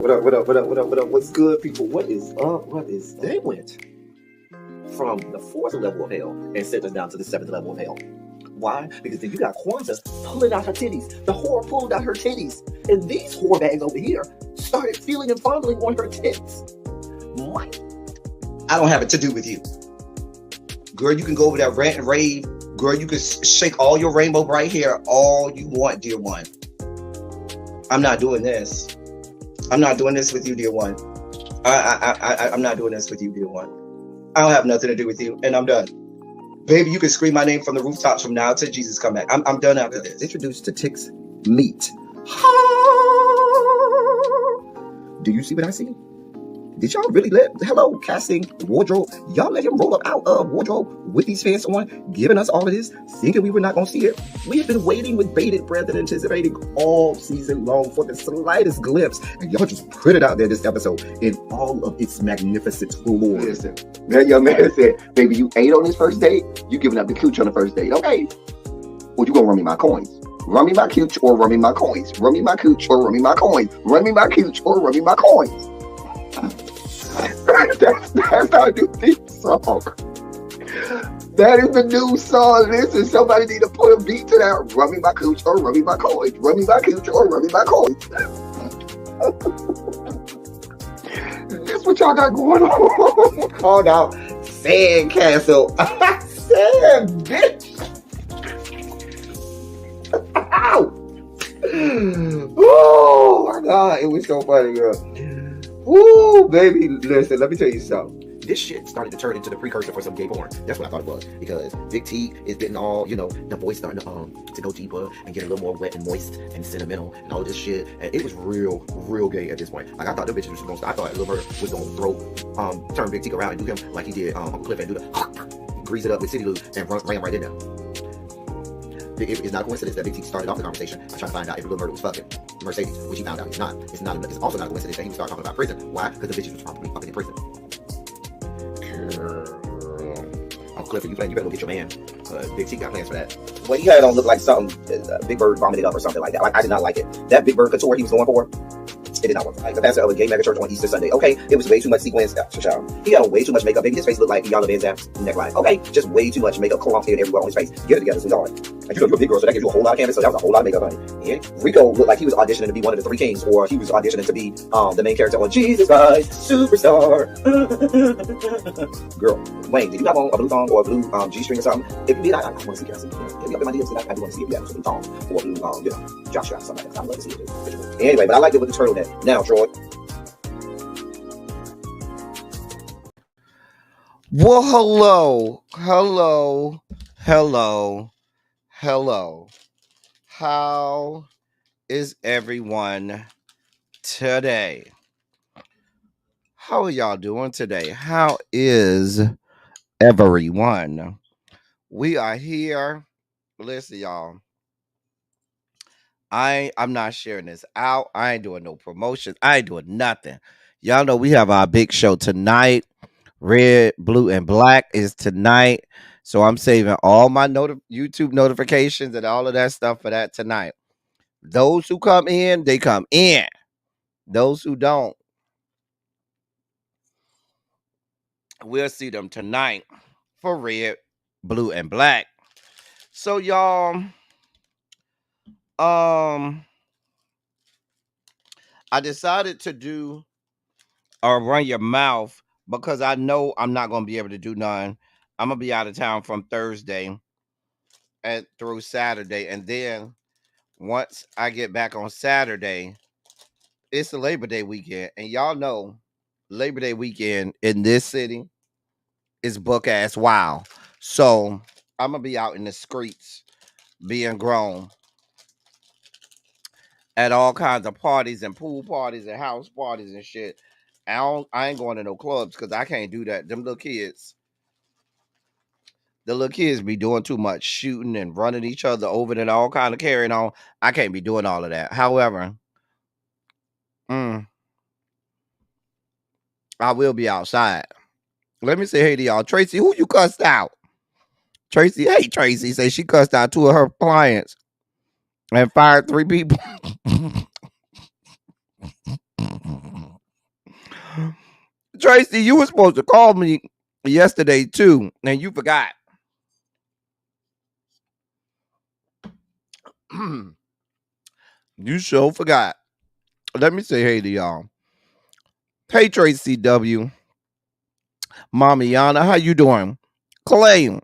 What up, what up, what up, what up, what up? What's good, people? What is up? What is They went from the fourth level of hell and sent us down to the seventh level of hell. Why? Because then you got Kwanzaa pulling out her titties. The whore pulled out her titties. And these whore bags over here started feeling and fondling on her tits. What? I don't have it to do with you. Girl, you can go over there, rant and rave. Girl, you can shake all your rainbow bright hair all you want, dear one. I'm not doing this. I'm not doing this with you, dear one. I'm not doing this with you, dear one. I don't have nothing to do with you, and I'm done. Baby, you can scream my name from the rooftops from now till Jesus come back. I'm done after this. Introduced to Tick's Meat. Do you see what I see? Did y'all really hello, casting, wardrobe, y'all let him roll up out of wardrobe with these fans on, giving us all of this, thinking we were not going to see it? We have been waiting with bated breath and anticipating all season long for the slightest glimpse, and y'all just put it out there this episode in all of its magnificent glory. Listen, that young man said, baby, you ate on this first date, you giving up the cooch on the first date, okay? Well, you gonna run me my coins. Run me my cooch or run me my coins. Run me my cooch or run me my coins. Run me my cooch or run me my coins. That's how I do this song. That is the new song. Listen, somebody need to put a beat to that. Run me my cooch or run me my coins. Run me my cooch or run me my coins. This what y'all got going on. Called out Sandcastle. Sand, bitch. Ow. Oh my God, it was so funny, girl. Woo, baby, listen, let me tell you something. This shit started to turn into the precursor for some gay porn. That's what I thought it was. Because Big T is getting all, the voice starting to go deeper and get a little more wet and moist and sentimental and all this shit. And it was real gay at this point. Like, I thought the bitches was gonna, I thought Lil Bird was gonna turn Big T around and do him like he did Uncle Cliff and do the grease it up with City Lou and ran right in there. It's not a coincidence that Big T started off the conversation. I tried to find out if Lil Murder was fucking Mercedes, which he found out he's not. It's also not a coincidence that he started talking about prison. Why? Because the bitches was probably fucking in prison. Uncle Cliff, you better go get your man. Big T got plans for that. What he had on looked like something Big Bird vomited up or something like that. Like, I did not like it. That Big Bird couture he was going for, it did not work. Like the pastor of a gay mega church on Easter Sunday. Okay, it was way too much sequins. He had on way too much makeup. Baby, his face looked like Yala Van Zap's neckline. Okay, just way too much makeup clumped in everywhere on his face. Get it together, sweetheart. And you're a big girl, so that gives you a whole lot of canvas. So that was a whole lot of makeup, honey. Yeah. Rico looked like he was auditioning to be one of the three kings, or he was auditioning to be the main character on Jesus Christ Superstar. Girl, Wayne, did you have on a blue thong or a blue G-string or something? If you did, I want to see it. Hit me up in my DMs. I do want to see if you have some blue thong or a blue Joshua or something like that. I'd love to see it. Anyway, but I liked it with the turtleneck. Now, Troy. Well, hello. How is everyone today? How are y'all doing today? How is everyone? We are here. Listen, y'all. I'm not sharing this out. I ain't doing no promotion. I ain't doing nothing. Y'all know we have our big show tonight. Red, blue, and black is tonight. So I'm saving all my YouTube notifications and all of that stuff for that tonight. Those who come in, they come in. Those who don't, we'll see them tonight for red, blue, and black. So y'all, I decided to do Run Your Mouth because I know I'm not going to be able to do none. I'm going to be out of town from Thursday through Saturday. And then once I get back on Saturday, it's the Labor Day weekend. And y'all know Labor Day weekend in this city is book-ass wild. So I'm going to be out in the streets being grown at all kinds of parties and pool parties and house parties and shit. I ain't going to no clubs because I can't do that. Them little kids. The little kids be doing too much shooting and running each other over and all kind of carrying on. I can't be doing all of that. However, I will be outside. Let me say hey to y'all. Tracy, who you cussed out? Tracy, hey, Tracy, say she cussed out 2 of her clients and fired 3 people. Tracy, you were supposed to call me yesterday too, and you forgot. You sure forgot. Let me say hey to y'all. Hey Tracy W. Mama Yana, how you doing? Clay,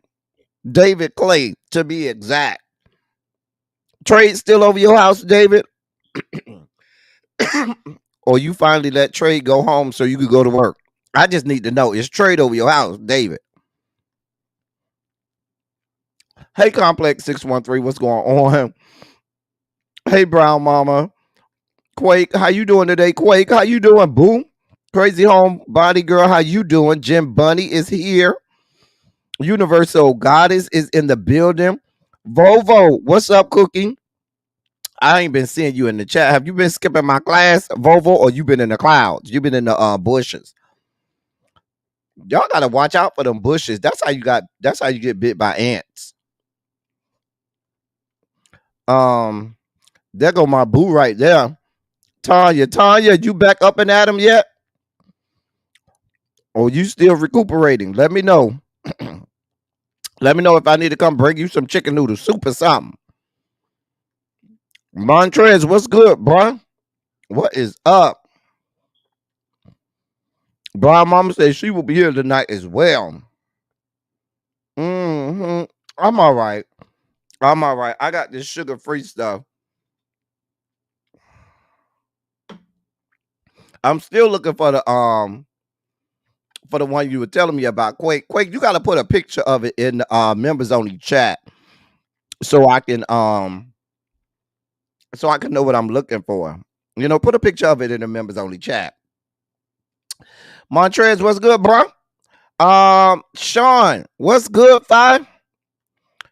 David Clay, to be exact. Trade still over your house, David? Or you finally let Trade go home so you could go to work? I just need to know. Is Trade over your house, David? Hey, Complex 613, what's going on? Hey, Brown Mama. Quake, how you doing today? Quake, how you doing, boo? Crazy Home Body Girl, how you doing? Jim Bunny is here. Universal Goddess is in the building. Vovo, what's up, Cookie? I ain't been seeing you in the chat. Have you been skipping my class, Vovo, or you been in the clouds? You been in the bushes. Y'all gotta watch out for them bushes. That's how you get bit by ants. There go my boo right there. Tanya, you back up and at him yet? Or you still recuperating? Let me know. Let me know if I need to come bring you some chicken noodle soup or something. Montrez, what's good, bro? What is up? Brian Mama says she will be here tonight as well. I'm all right. I got this sugar-free stuff. I'm still looking for the one you were telling me about. Quake, you got to put a picture of it in the members only chat so I can know what I'm looking for. You know, put a picture of it in the members only chat. Montrez, what's good, bro? Sean, what's good, 5?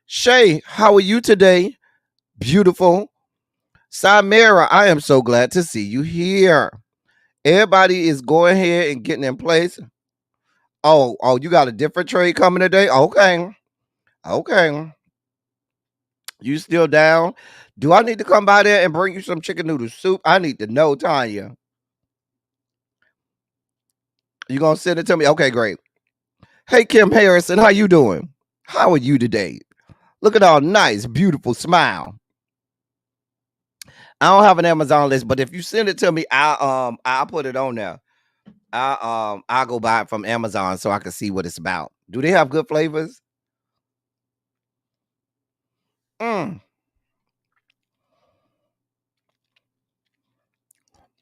Shay, how are you today? Beautiful. Samira, I am so glad to see you here. Everybody is going ahead and getting in place. Oh, you got a different trade coming today? Okay. You still down? Do I need to come by there and bring you some chicken noodle soup? I need to know, Tanya. You gonna send it to me? Okay, great. Hey, Kim Harrison, how you doing? How are you today? Look at all nice, beautiful smile. I don't have an Amazon list, but if you send it to me, I'll put it on there. I'll go buy it from Amazon so I can see what it's about. Do they have good flavors?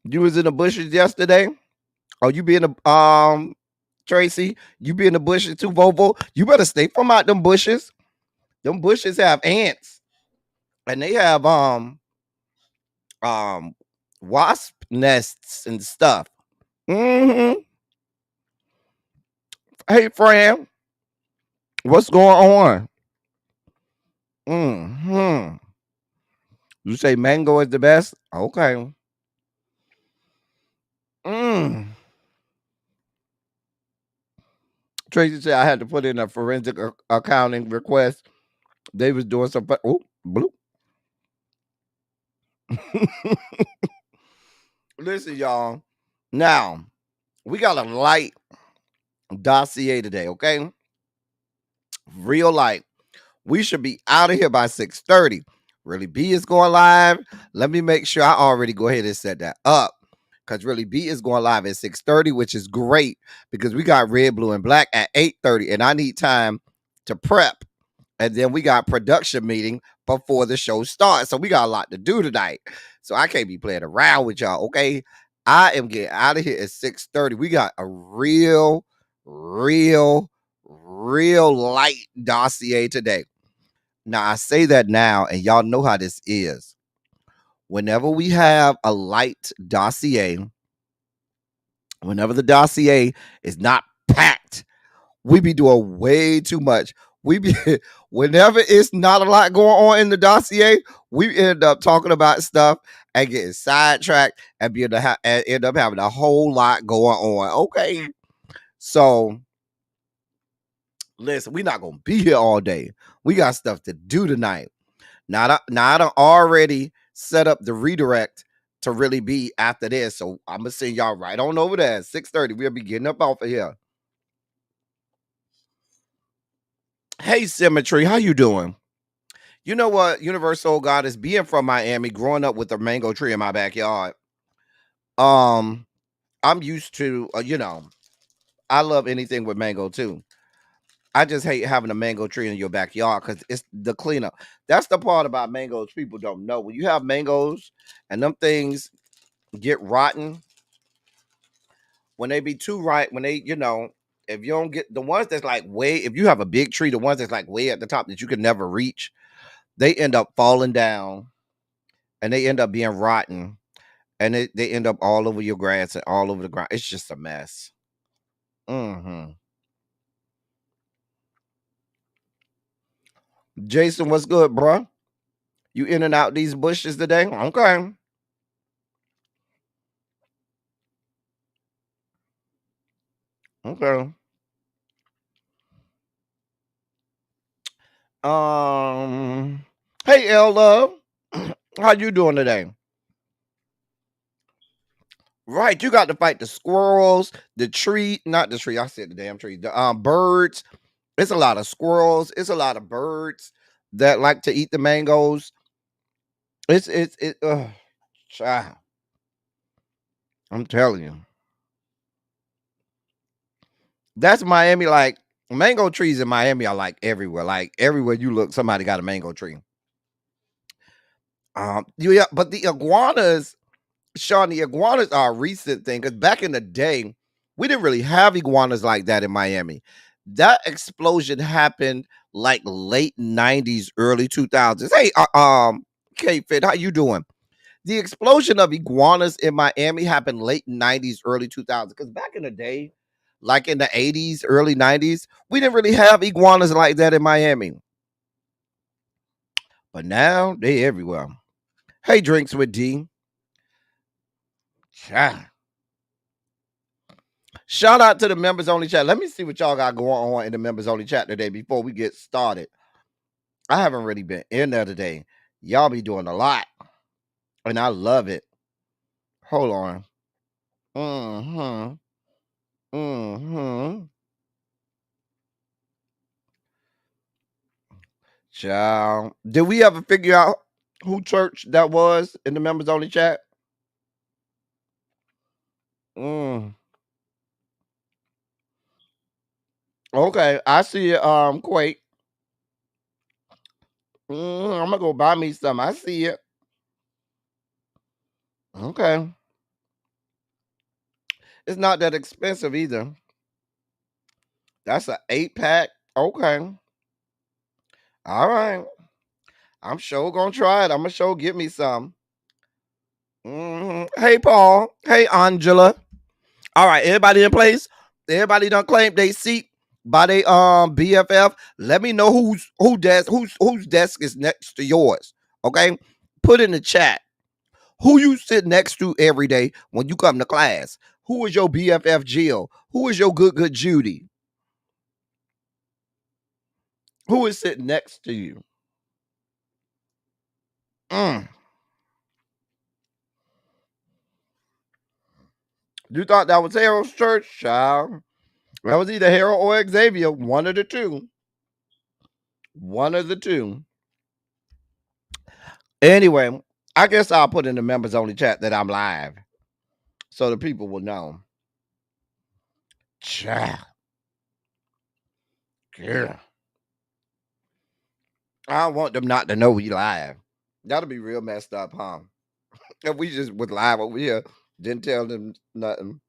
You was in the bushes yesterday? Oh, you be in the Tracy? You be in the bushes too, Vovo? You better stay from out them bushes. Them bushes have ants, and they have wasp nests and stuff. Hey, Fran, what's going on? You say mango is the best? Okay. Tracy said I had to put in a forensic accounting request. They was doing some. Oh, blue. Listen, y'all. Now we got a light dossier today. Okay, real light. We should be out of here by 6:30. Really B is going live. Let me make sure I already go ahead and set that up. Because Really B is going live at 6:30, which is great because we got red, blue, and black at 8:30. And I need time to prep. And then we got production meeting before the show starts. So we got a lot to do tonight. So I can't be playing around with y'all. Okay. I am getting out of here at 6:30. We got a real light dossier today. Now, I say that now, and y'all know how this is. Whenever we have a light dossier, whenever the dossier is not packed, we be doing way too much. Whenever it's not a lot going on in the dossier, we end up talking about stuff and getting sidetracked and end up having a whole lot going on. Okay. So, listen, we're not going to be here all day. We got stuff to do tonight. Now I done already set up the redirect to really be after this. So I'm gonna send y'all right on over there at 6:30. We'll be getting up off of here. Hey, Symmetry, how you doing? You know what? Universal God is being from Miami, growing up with a mango tree in my backyard. I'm used to, I love anything with mango too. I just hate having a mango tree in your backyard because it's the cleanup. That's the part about mangoes people don't know. When you have mangoes and them things get rotten, when they be too right, when they, if you don't get the ones that's like if you have a big tree, the ones that's like way at the top that you can never reach, they end up falling down and they end up being rotten and they end up all over your grass and all over the ground. It's just a mess. Jason, what's good, bro? You in and out these bushes today? Okay. Okay. Hey, L Love. How you doing today? Right, you got to fight the squirrels, the tree, not the tree, I said the damn tree, the birds. It's a lot of squirrels, it's a lot of birds that like to eat the mangoes. Child. I'm telling you. That's Miami, like mango trees in Miami are like everywhere. Like everywhere you look, somebody got a mango tree. Yeah, but the iguanas, Sean, the iguanas are a recent thing because back in the day, we didn't really have iguanas like that in Miami. That explosion happened like late 90s, early 2000s. Hey, K-Fit, how you doing? The explosion of iguanas in Miami happened late 90s, early 2000s. Because back in the day, like in the 80s, early 90s, we didn't really have iguanas like that in Miami. But now they everywhere. Hey, Drinks with D. Yeah. Shout out to the members only chat. Let me see what y'all got going on in the members only chat today before we get started. I haven't really been in there today. Y'all be doing a lot. And I love it. Hold on. Child. Did we ever figure out who church that was in the members only chat? Okay, I see it. Quake. I'm gonna go buy me some. I see it. Okay. It's not that expensive either. That's an 8-pack. Okay. All right. I'm sure gonna try it. I'm gonna sure get me some. Hey, Paul. Hey, Angela. All right, everybody in place. Everybody done claimed they seat by they BFF. Let me know whose desk is next to yours. Okay, put in the chat who you sit next to every day when you come to class. Who is your BFF Jill? Who is your good Judy? Who is sitting next to you? You thought that was Harold's church, child? That was either Harold or Xavier, one of the two. One of the two. Anyway, I guess I'll put in the members only chat that I'm live so the people will know. Child. Yeah. I want them not to know we live. That'll be real messed up, huh? If we just was live over here, didn't tell them nothing.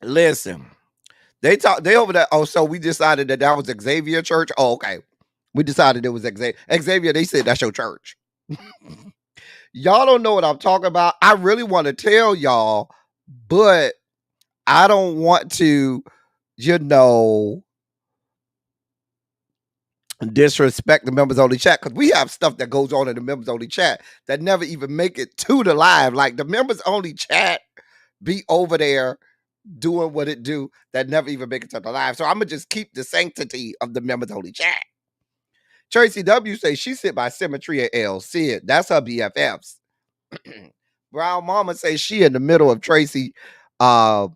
Listen, they over there. Oh, so we decided that was Xavier Church. Oh, okay. We decided it was Xavier. Xavier, they said that's your church. Y'all don't know what I'm talking about. I really want to tell y'all, but I don't want to, disrespect the members only chat because we have stuff that goes on in the members only chat that never even make it to the live. Like the members only chat be over there doing what it do that never even make it to the live. So I'm gonna just keep the sanctity of the members only chat. Tracy W say she sit by Symmetry and L. Sid, that's her BFFs. Brown Mama say she in the middle of Tracy and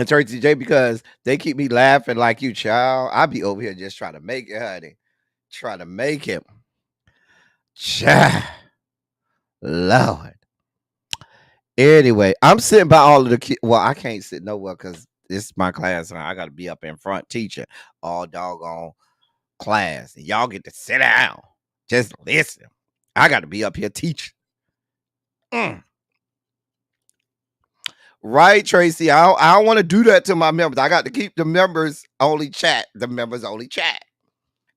Tracy J because they keep me laughing like you, child. I be over here just trying to make it, honey. Trying to make it. Child. Lord. Anyway, I'm sitting by all of the kids. Well, I can't sit nowhere because it's my class. And I got to be up in front teaching all doggone class. And y'all get to sit down. Just listen. I got to be up here teaching. Right, Tracy. I don't want to do that to my members. I got to keep the members only chat. The members only chat.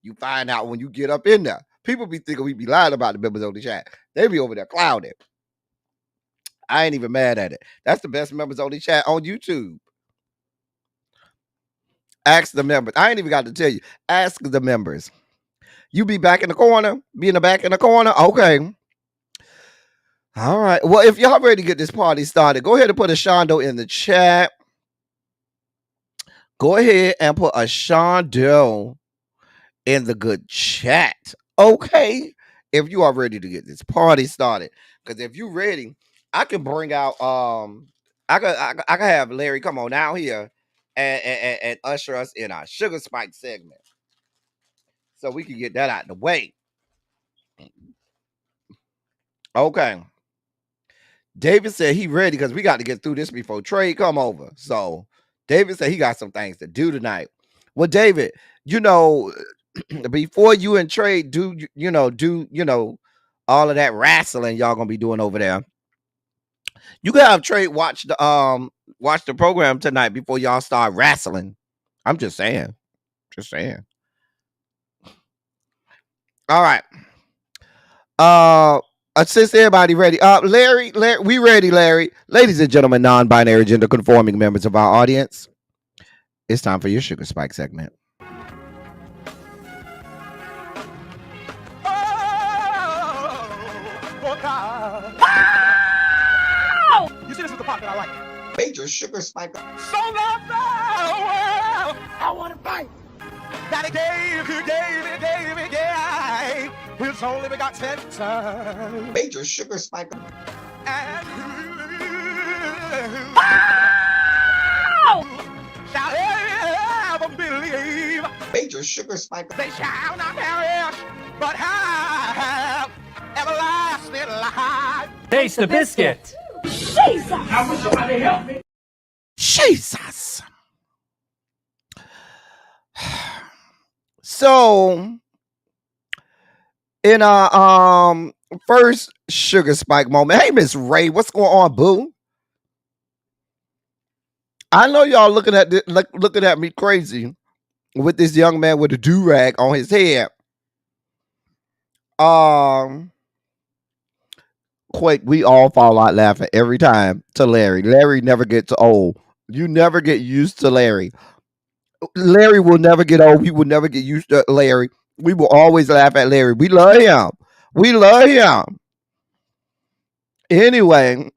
You find out when you get up in there. People be thinking we be lying about the members only chat. They be over there clouding. I ain't even mad at it. That's the best members only chat on YouTube. Ask the members. I ain't even got to tell you. Ask the members. You be back in the corner? Be in the back in the corner? Okay. All right. Well, if y'all ready to get this party started, go ahead and put a Shondo in the chat. Go ahead and put a Shondo in the good chat. Okay. If you are ready to get this party started. Because if you ready, I can bring out I can have Larry come on out here and usher us in our Sugar Spike segment. So we can get that out of the way. Okay. David said he ready because we got to get through this before Trey come over. So David said he got some things to do tonight. Well, David, before you and Trey do all of that wrestling y'all gonna be doing over there, you can have Trey watch the program tonight before y'all start wrestling. I'm just saying. All right. Since everybody ready, Larry, we ready, Larry. Ladies and gentlemen, non-binary gender conforming members of our audience, it's time for your Sugar Spike segment. You see, this is the part that I like. Major Sugar Spike. So long now, I want to fight. That he gave his only begotten son. Major Sugar Spike. And shall ever believe. Major Sugar Spike. They shall not perish, but have everlasting life. Taste the biscuit. Jesus! I wish somebody help me. Jesus. So, in our first Sugar Spike moment, hey Miss Ray, what's going on, boo? I know y'all looking at me crazy with this young man with a do-rag on his head. Quake, we all fall out laughing every time to Larry. Larry never gets old. You never get used to Larry. Larry will never get old. We will never get used to Larry. We will always laugh at Larry. We love him. We love him. Anyway,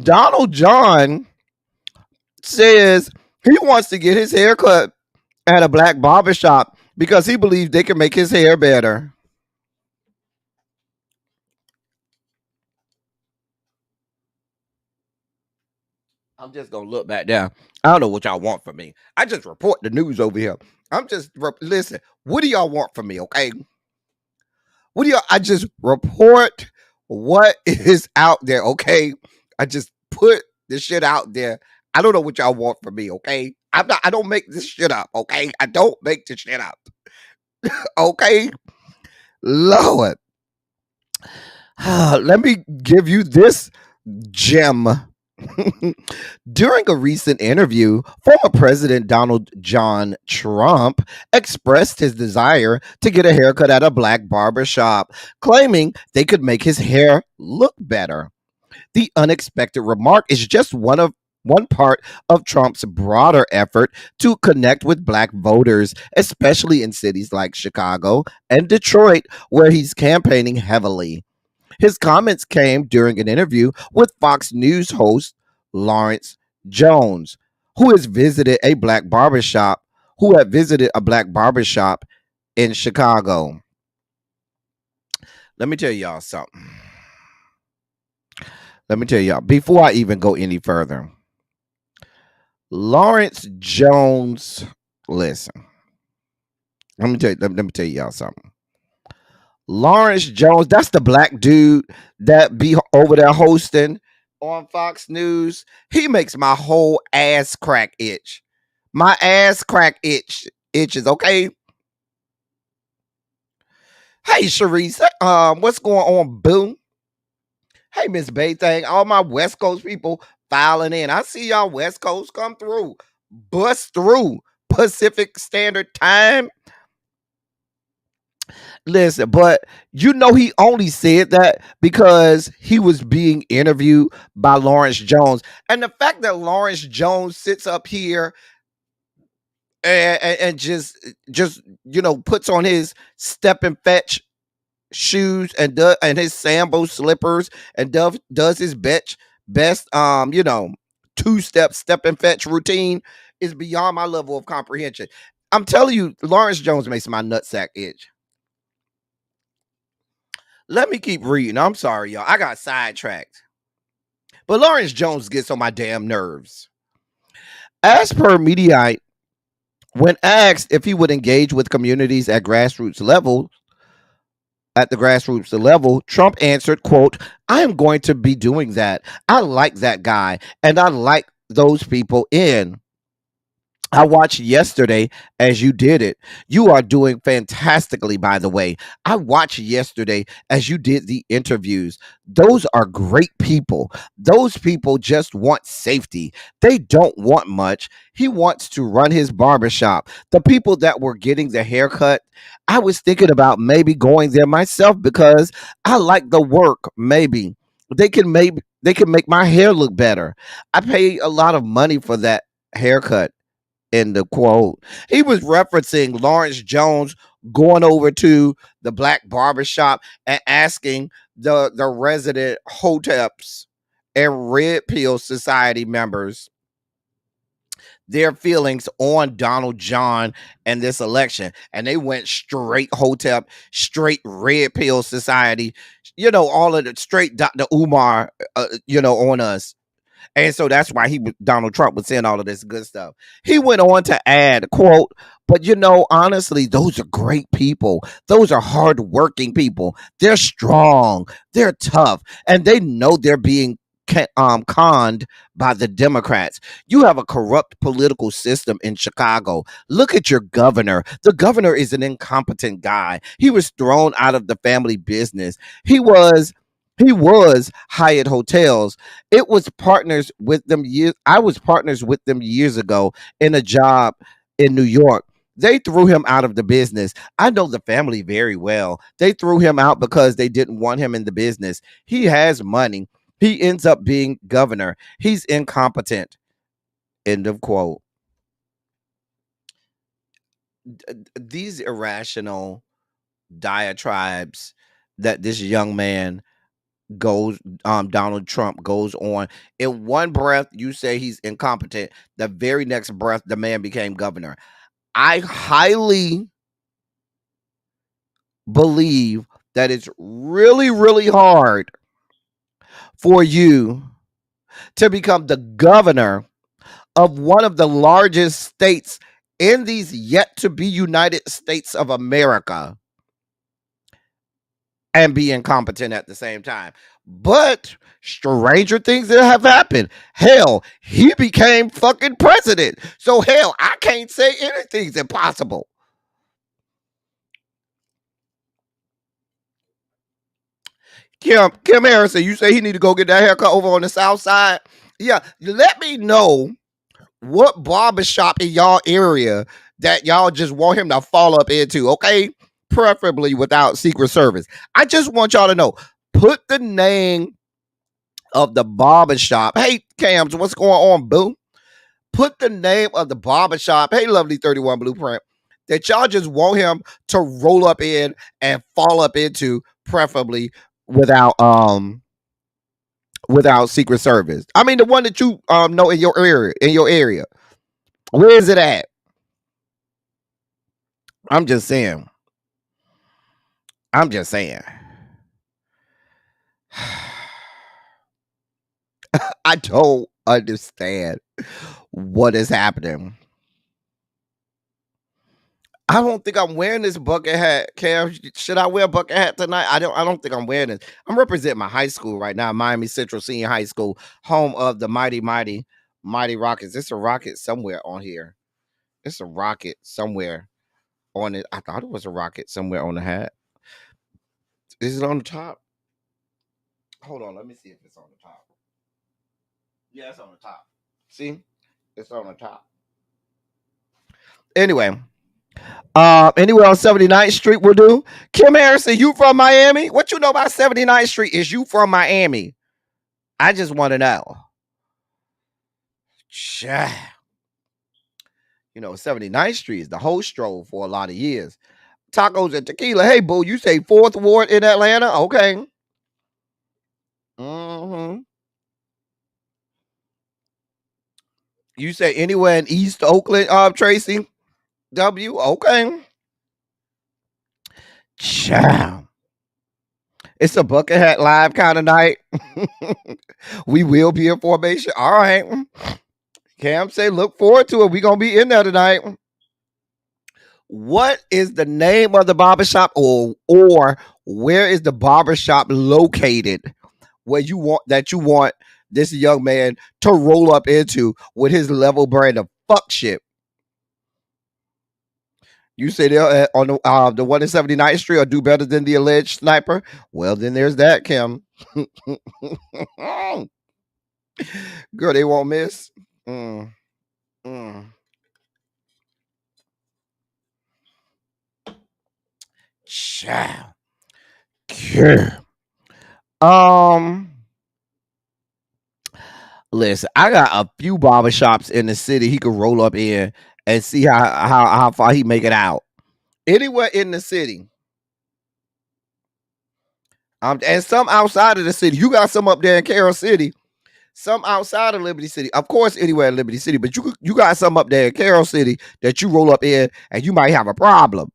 Donald John says he wants to get his hair cut at a black barbershop because he believes they can make his hair better. I'm just going to look back down. I don't know what y'all want from me. I just report the news over here. Listen, what do y'all want from me, okay? I just report what is out there, okay? I just put the shit out there. I don't know what y'all want from me, okay? I don't make this shit up, okay? I don't make this shit up. Okay? Lord. Let me give you this gem. During a recent interview, former President Donald John Trump expressed his desire to get a haircut at a black barber shop, claiming they could make his hair look better. The unexpected remark is just one part of Trump's broader effort to connect with black voters, especially in cities like Chicago and Detroit, where he's campaigning heavily. His comments came during an interview with Fox News host Lawrence Jones, who has visited a black barbershop, who had visited a black barbershop in Chicago. Let me tell y'all something. Let me tell y'all, before I even go any further, Lawrence Jones, listen. Let me tell y'all something. Lawrence Jones, that's the black dude that be over there hosting on Fox News. He makes my whole ass crack itch. My ass crack itches, okay? Hey, Sharice, what's going on, boo? Hey, Miss Bay Thing, all my West Coast people filing in. I see y'all West Coast come through. Bust through Pacific Standard Time. Listen, but you know he only said that because he was being interviewed by Lawrence Jones. And the fact that Lawrence Jones sits up here and just puts on his step and fetch shoes and his Sambo slippers and does his best two-step step and fetch routine is beyond my level of comprehension. I'm telling you, Lawrence Jones makes my nutsack itch. Let me keep reading. I'm sorry, y'all. I got sidetracked. But Lawrence Jones gets on my damn nerves. As per Mediaite, when asked if he would engage with communities at the grassroots level, Trump answered, quote, "I am going to be doing that. I like that guy, and I like those people in. I watched yesterday as you did it. You are doing fantastically, by the way. I watched yesterday as you did the interviews. Those are great people. Those people just want safety. They don't want much. He wants to run his barbershop. The people that were getting the haircut, I was thinking about maybe going there myself because I like the work. Maybe they can make my hair look better. I pay a lot of money for that haircut." In the quote, he was referencing Lawrence Jones going over to the black barbershop and asking the resident hoteps and Red Pill Society members their feelings on Donald John and this election. And they went straight hotep, straight Red Pill Society, all of the straight Dr. Umar, on us. And so that's why Donald Trump was saying all of this good stuff. He went on to add, quote, "But honestly, those are great people. Those are hardworking people. They're strong. They're tough. And they know they're being conned by the Democrats. You have a corrupt political system in Chicago. Look at your governor. The governor is an incompetent guy. He was thrown out of the family business. He was Hyatt Hotels. It was partners with them years. I was partners with them years ago in a job in New York. They threw him out of the business. I know the family very well. They threw him out because they didn't want him in the business. He has money. He ends up being governor. He's incompetent." End of quote. These irrational diatribes that this young man Donald Trump goes on. In one breath, you say he's incompetent. The very next breath, the man became governor. I highly believe that it's really, really hard for you to become the governor of one of the largest states in these yet to be United States of America and be incompetent at the same time. But stranger things that have happened. Hell, he became fucking president. So hell, I can't say anything's impossible. Kim Harrison, you say he need to go get that haircut over on the south side? Yeah, let me know what barbershop in y'all area that y'all just want him to fall up into, okay? Preferably without Secret Service. I just want y'all to know. Put the name of the barbershop. Hey, Cams, what's going on, boo? Put the name of the barbershop. Hey, lovely 31 Blueprint. That y'all just want him to roll up in and fall up into, preferably without Secret Service. I mean, the one that you know in your area. Where is it at? I'm just saying. I'm just saying. I don't understand what is happening. I don't think I'm wearing this bucket hat. Cam, should I wear a bucket hat tonight? I don't think I'm wearing it. I'm representing my high school right now, Miami Central Senior High School, home of the mighty Rockets. It's a rocket somewhere on here. It's a rocket somewhere on it. I thought it was a rocket somewhere on the hat. Is it on the top? Hold on, let me see if it's on the top. Yeah, it's on the top. See? It's on the top. Anyway. Anywhere on 79th Street will do. Kim Harrison, you from Miami? What you know about 79th Street? Is you from Miami? I just want to know. You know, 79th Street is the whole stroll for a lot of years. Tacos and tequila. Hey, boo, you say 4th Ward in Atlanta? Okay. Mm-hmm. You say anywhere in East Oakland, Tracy? W? Okay. Ciao. It's a bucket hat live kind of night. We will be in formation. All right. Cam say, look forward to it. We're going to be in there tonight. What is the name of the barbershop or where is the barbershop located where you want this young man to roll up into with his level brand of fuck shit? You say they're on the one in 79th Street or do better than the alleged sniper? Well, then there's that, Kim. Girl, they won't miss. Child. Listen, I got a few barbershops in the city he could roll up in and see how far he make it out. Anywhere in the city. And some outside of the city. You got some up there in Carroll City. Some outside of Liberty City. Of course, anywhere in Liberty City. But you got some up there in Carroll City that you roll up in and you might have a problem.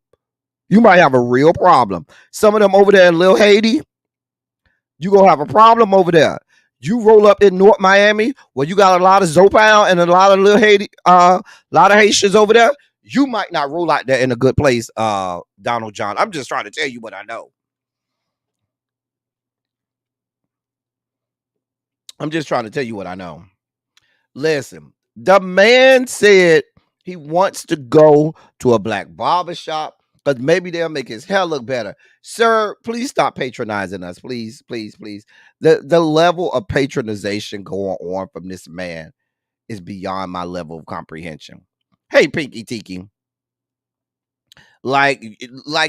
You might have a real problem. Some of them over there in Lil Haiti, you going to have a problem over there. You roll up in North Miami where you got a lot of Zopound and a lot of Lil Haiti, lot of Haitians over there. You might not roll out there in a good place, Donald John. I'm just trying to tell you what I know. I'm just trying to tell you what I know. Listen, the man said he wants to go to a black barbershop because maybe they'll make his hair look better. Sir, please stop patronizing us. Please, please, please. The level of patronization going on from this man is beyond my level of comprehension. Hey, Pinky Tiki. Like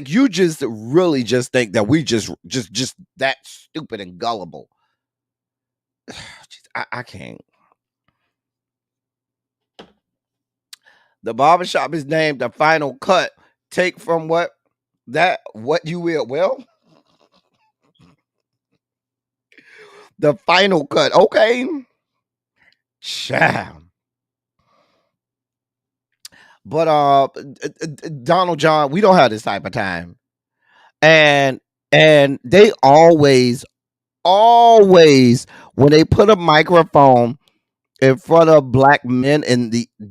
you just really just think that we just that stupid and gullible. I can't. The barbershop is named The Final Cut. Take from what you will. Well, The Final Cut. Okay. Child. But Donald John, we don't have this type of time. And they always when they put a microphone in front of black men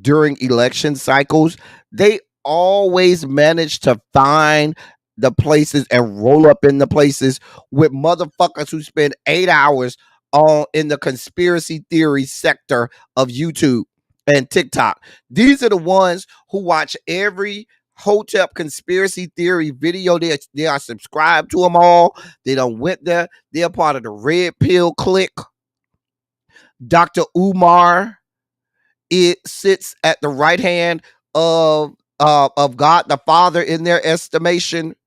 during election cycles, they always manage to find the places and roll up in the places with motherfuckers who spend 8 hours in the conspiracy theory sector of YouTube and TikTok. These are the ones who watch every Hotep conspiracy theory video. They are subscribed to them all. They done went there. They're part of the Red Pill clique. Dr. Umar, it sits at the right hand of God the Father in their estimation.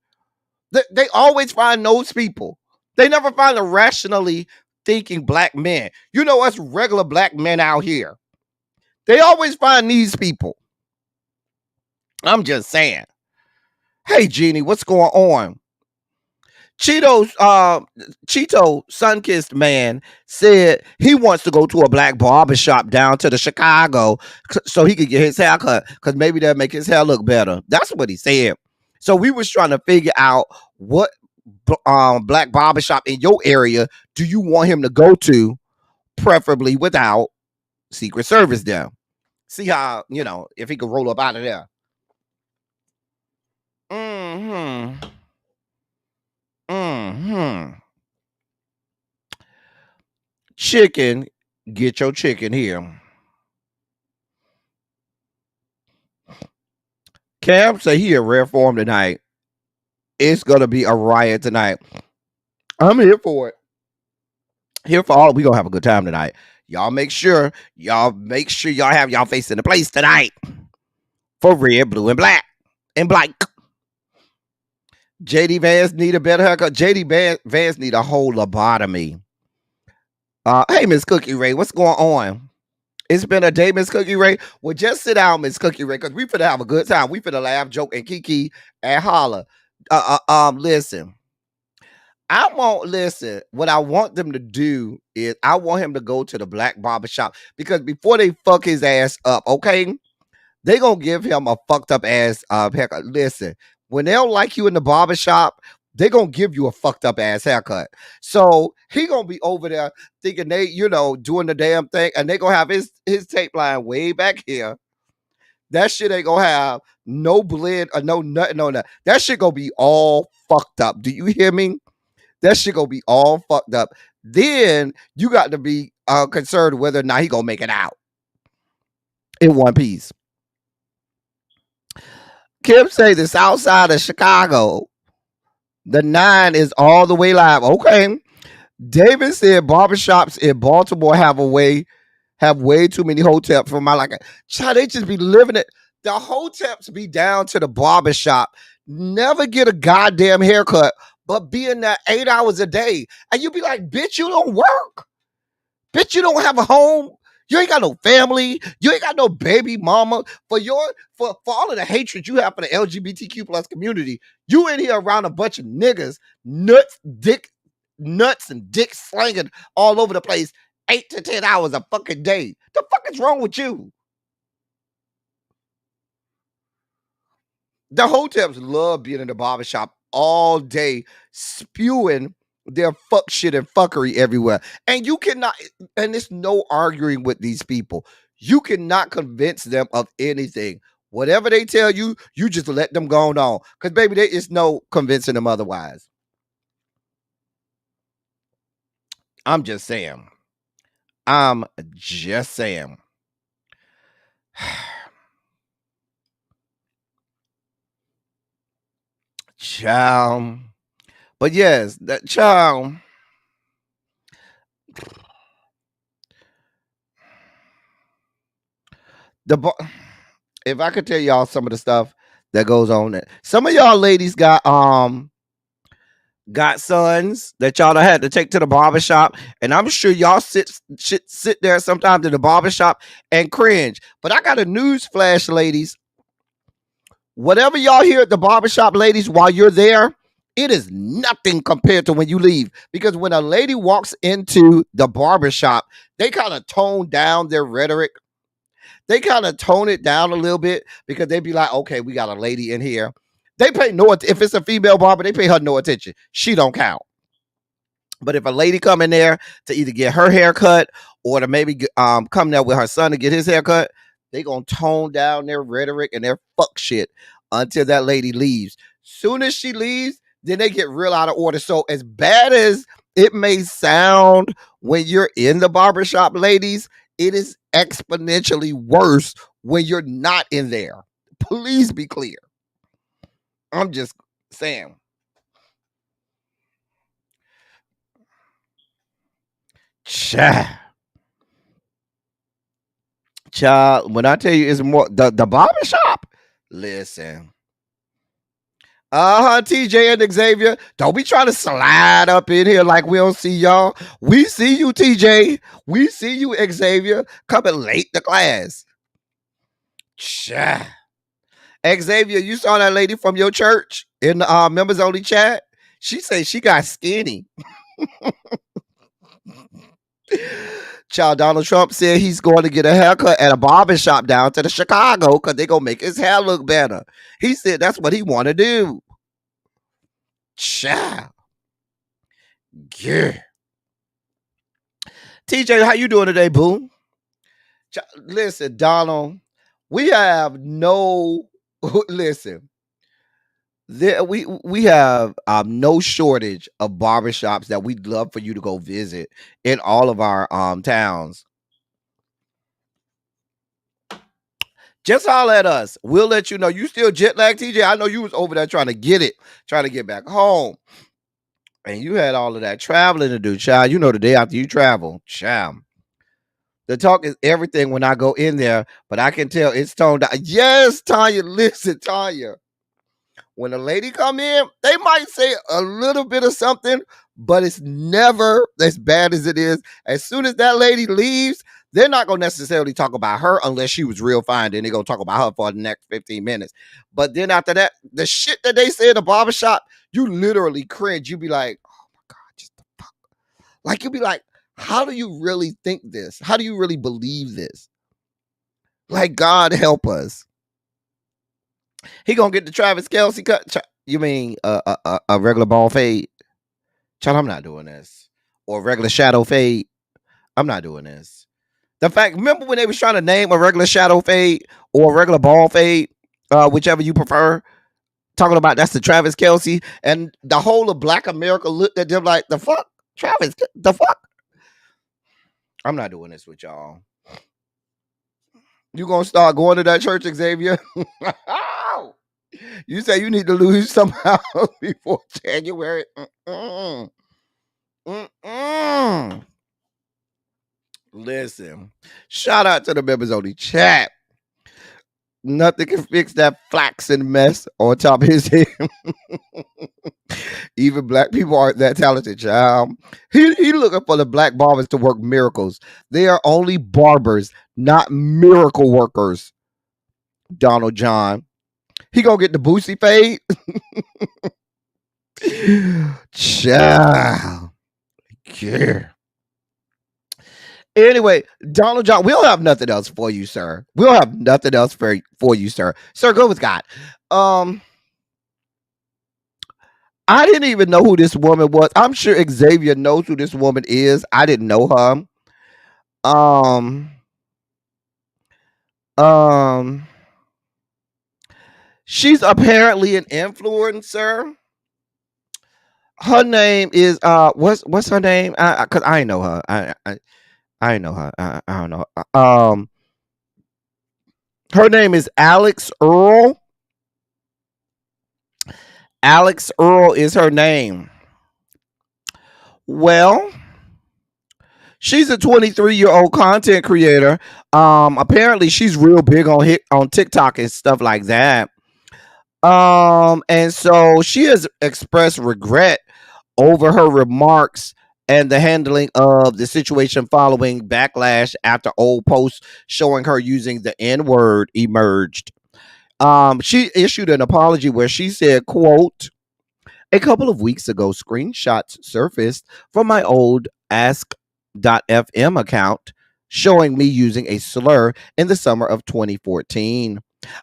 They always find those people. They never find the rationally thinking black men. You know us regular black men out here. They always find these people. I'm just saying. Hey, Jeannie, what's going on? Cheeto sun-kissed man said he wants to go to a black barbershop down to the Chicago so he could get his hair cut because maybe that'll make his hair look better. That's what he said. So we was trying to figure out what black barbershop in your area do you want him to go to, preferably without Secret Service there. See how, if he could roll up out of there. Chicken, get your chicken here. Cam say he in rare form tonight. It's gonna be a riot tonight. I'm here for it. Here for all. We gonna have a good time tonight. Y'all make sure y'all have y'all face in the place tonight for red, blue, and black and black. JD Vance need a better haircut. JD Vance need a whole lobotomy. Hey, Miss Cookie Ray, what's going on? It's been a day, Miss Cookie Ray. Well, just sit down, Miss Cookie Ray, because we finna have a good time. We finna laugh, joke, and kiki and holler. Listen. What I want them to do is I want him to go to the black barbershop because before they fuck his ass up, okay, they gonna give him a fucked up ass haircut. Listen, when they don't like you in the barbershop, they gonna give you a fucked up ass haircut. So he gonna be over there thinking they, doing the damn thing, and they gonna have his tape line way back here. That shit ain't gonna have no blend or no nothing on that. That shit gonna be all fucked up. Do you hear me? That shit gonna be all fucked up. Then you got to be concerned whether or not he gonna make it out in one piece. Kim say the south side of Chicago, the 9 is all the way live. Okay. David said barbershops in Baltimore have way too many hotels for my liking. Child, they just be living it. The hotels be down to the barbershop. Never get a goddamn haircut, but be in there 8 hours a day. And you be like, bitch, you don't work. Bitch, you don't have a home. You ain't got no family. You ain't got no baby mama. For all of the hatred you have for the LGBTQ plus community, you in here around a bunch of niggas, nuts and dick slanging all over the place 8 to 10 hours a fucking day. The fuck is wrong with you? The hotels love being in the barbershop all day, spewing their fuck shit and fuckery everywhere. And you cannot, and it's no arguing with these people. You cannot convince them of anything. Whatever they tell you, you just let them go on. Because, baby, there is no convincing them otherwise. I'm just saying. Child. But yes, that child. If I could tell y'all some of the stuff that goes on, some of y'all ladies got sons that y'all had to take to the barbershop, and I'm sure y'all sit there sometimes in the barbershop and cringe. But I got a news flash, ladies. Whatever y'all hear at the barbershop, ladies, while you're there, it is nothing compared to when you leave. Because when a lady walks into the barbershop, they kind of tone down their rhetoric. They kind of tone it down a little bit because they be like, okay, we got a lady in here. They pay if it's a female barber, they pay her no attention. She don't count. But if a lady come in there to either get her hair cut or to maybe come there with her son to get his hair cut, they gonna tone down their rhetoric and their fuck shit until that lady leaves. Soon as she leaves, then they get real out of order. So as bad as it may sound when you're in the barbershop, ladies, it is exponentially worse when you're not in there. Please be clear. I'm just saying. Child, when I tell you it's more the barbershop, listen. TJ and Xavier, don't be trying to slide up in here like we don't see y'all. We see you, TJ. We see you, Xavier, coming late to class. Xavier, you saw that lady from your church in the members only chat? She say she got skinny. Child, Donald Trump said he's going to get a haircut at a barber shop down to the Chicago because they're going to make his hair look better. He said that's what he want to do. Child. Yeah. TJ, how you doing today, boo? Listen, Donald, we have no, listen, we have no shortage of barbershops that we'd love for you to go visit in all of our towns. Just holler at us. We'll let you know. You still jet lagged, TJ? I know you was over there trying to get back home. And you had all of that traveling to do, child. You know the day after you travel, child. The talk is everything when I go in there, but I can tell it's toned down. Yes, Tanya, listen, Tanya. When a lady come in, they might say a little bit of something, but it's never as bad as it is. As soon as that lady leaves, they're not going to necessarily talk about her unless she was real fine. Then they're going to talk about her for the next 15 minutes. But then after that, the shit that they say in the barbershop, you literally cringe. You be like, oh my God, just the fuck. Like, you be like, how do you really think this? How do you really believe this? Like, God help us. He gonna get the Travis Kelce cut. You mean a regular ball fade? Child, I'm not doing this. Or a regular shadow fade. I'm not doing this. The fact, remember when they was trying to name a regular shadow fade or a regular ball fade, whichever you prefer, talking about that's the Travis Kelce, and the whole of Black America looked at them like, the fuck? Travis, the fuck? I'm not doing this with y'all. You gonna start going to that church, Xavier? You say you need to lose somehow before January. Listen, shout out to the members on the chat. Nothing can fix that flaxen mess on top of his head. Even black people aren't that talented, child. He looking for the black barbers to work miracles. They are only barbers, not miracle workers. Donald John. He gonna get the Boosie fade. Child. Yeah. Anyway, Donald John, we don't have nothing else for you, sir. We don't have nothing else for you, sir. Sir, go with God. I didn't even know who this woman was. I'm sure Xavier knows who this woman is. I didn't know her. She's apparently an influencer. Her name is what's her name? Cause I know her. I know her. I don't know. Her name is Alex Earl. Alex Earl is her name. Well, she's a 23-year-old content creator. Apparently she's real big on TikTok and stuff like that. And so she has expressed regret over her remarks and the handling of the situation following backlash after old posts showing her using the N-word emerged. She issued an apology where she said, quote, "A couple of weeks ago, screenshots surfaced from my old ask.fm account showing me using a slur in the summer of 2014.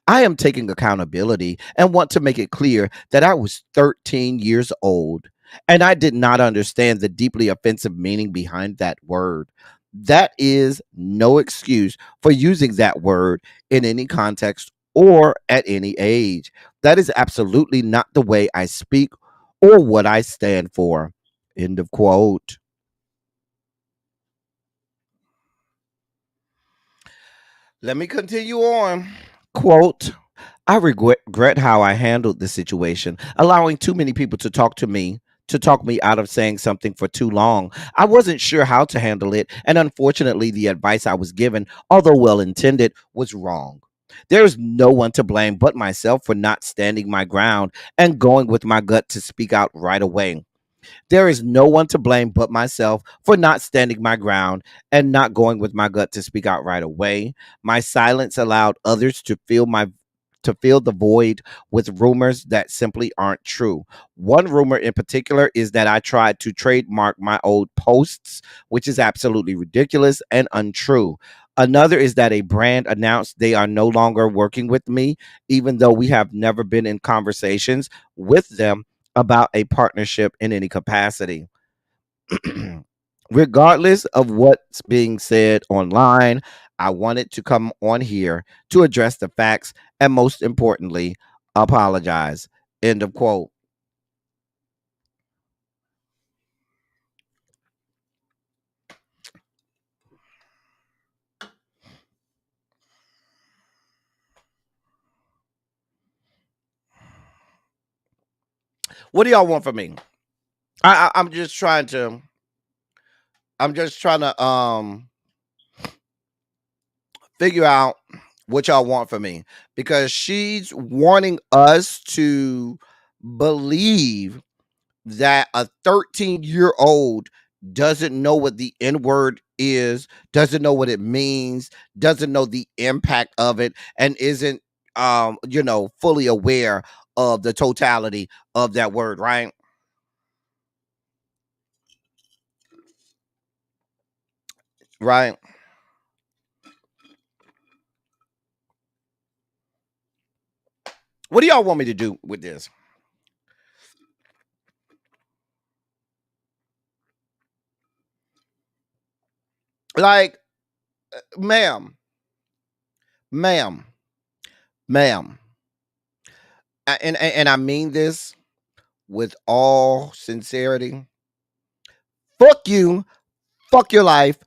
I am taking accountability and want to make it clear that I was 13 years old and I did not understand the deeply offensive meaning behind that word. That is no excuse for using that word in any context or at any age. That is absolutely not the way I speak or what I stand for." End of quote. Let me continue on. Quote, "I regret how I handled the situation, allowing too many people to talk me out of saying something for too long. I wasn't sure how to handle it, and unfortunately, the advice I was given, although well-intended, was wrong. There is no one to blame but myself for not standing my ground and going with my gut to speak out right away. There is no one to blame but myself for not standing my ground and not going with my gut to speak out right away. My silence allowed others to to fill the void with rumors that simply aren't true. One rumor in particular is that I tried to trademark my old posts, which is absolutely ridiculous and untrue. Another is that a brand announced they are no longer working with me, even though we have never been in conversations with them about a partnership in any capacity. Regardless of what's being said online, I wanted to come on here to address the facts and, most importantly, apologize. End of quote. What do y'all want from me? I'm just trying to. I'm just trying to figure out what y'all want from me, because she's wanting us to believe that a 13-year-old doesn't know what the N word is, doesn't know what it means, doesn't know the impact of it, and isn't fully aware of the totality of that word, right? Right. What do y'all want me to do with this? Like, ma'am, ma'am, ma'am, and I mean this with all sincerity. Fuck you, fuck your life,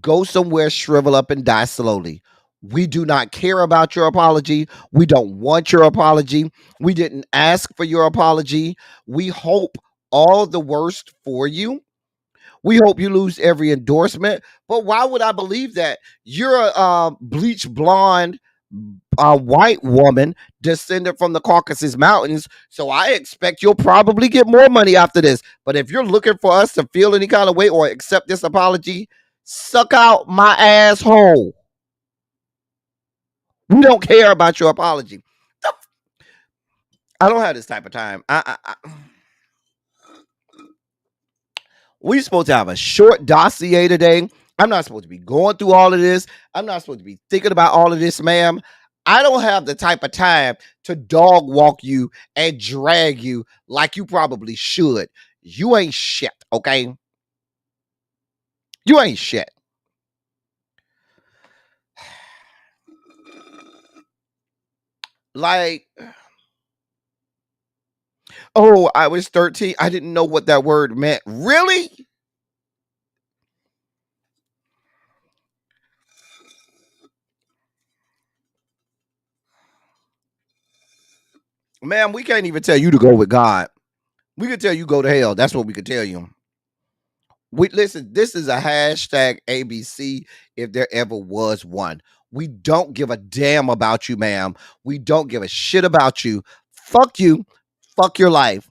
go somewhere, shrivel up, and die slowly. We do not care about your apology. We don't want your apology. We didn't ask for your apology. We hope all the worst for you. We hope you lose every endorsement. But why would I believe that? You're a bleach blonde white woman descended from the Caucasus Mountains. So I expect you'll probably get more money after this. But if you're looking for us to feel any kind of way or accept this apology, suck out my asshole. We don't care about your apology. I don't have this type of time. We're supposed to have a short dossier today. I'm not supposed to be going through all of this. I'm not supposed to be thinking about all of this, ma'am. I don't have the type of time to dog walk you and drag you like you probably should. You ain't shit, okay? You ain't shit. Like, oh, I was 13. I didn't know what that word meant. Really? Ma'am, we can't even tell you to go with God. We could tell you go to hell. That's what we could tell you. We listen, this is a hashtag ABC if there ever was one. We don't give a damn about you, ma'am. We don't give a shit about you. Fuck you. Fuck your life.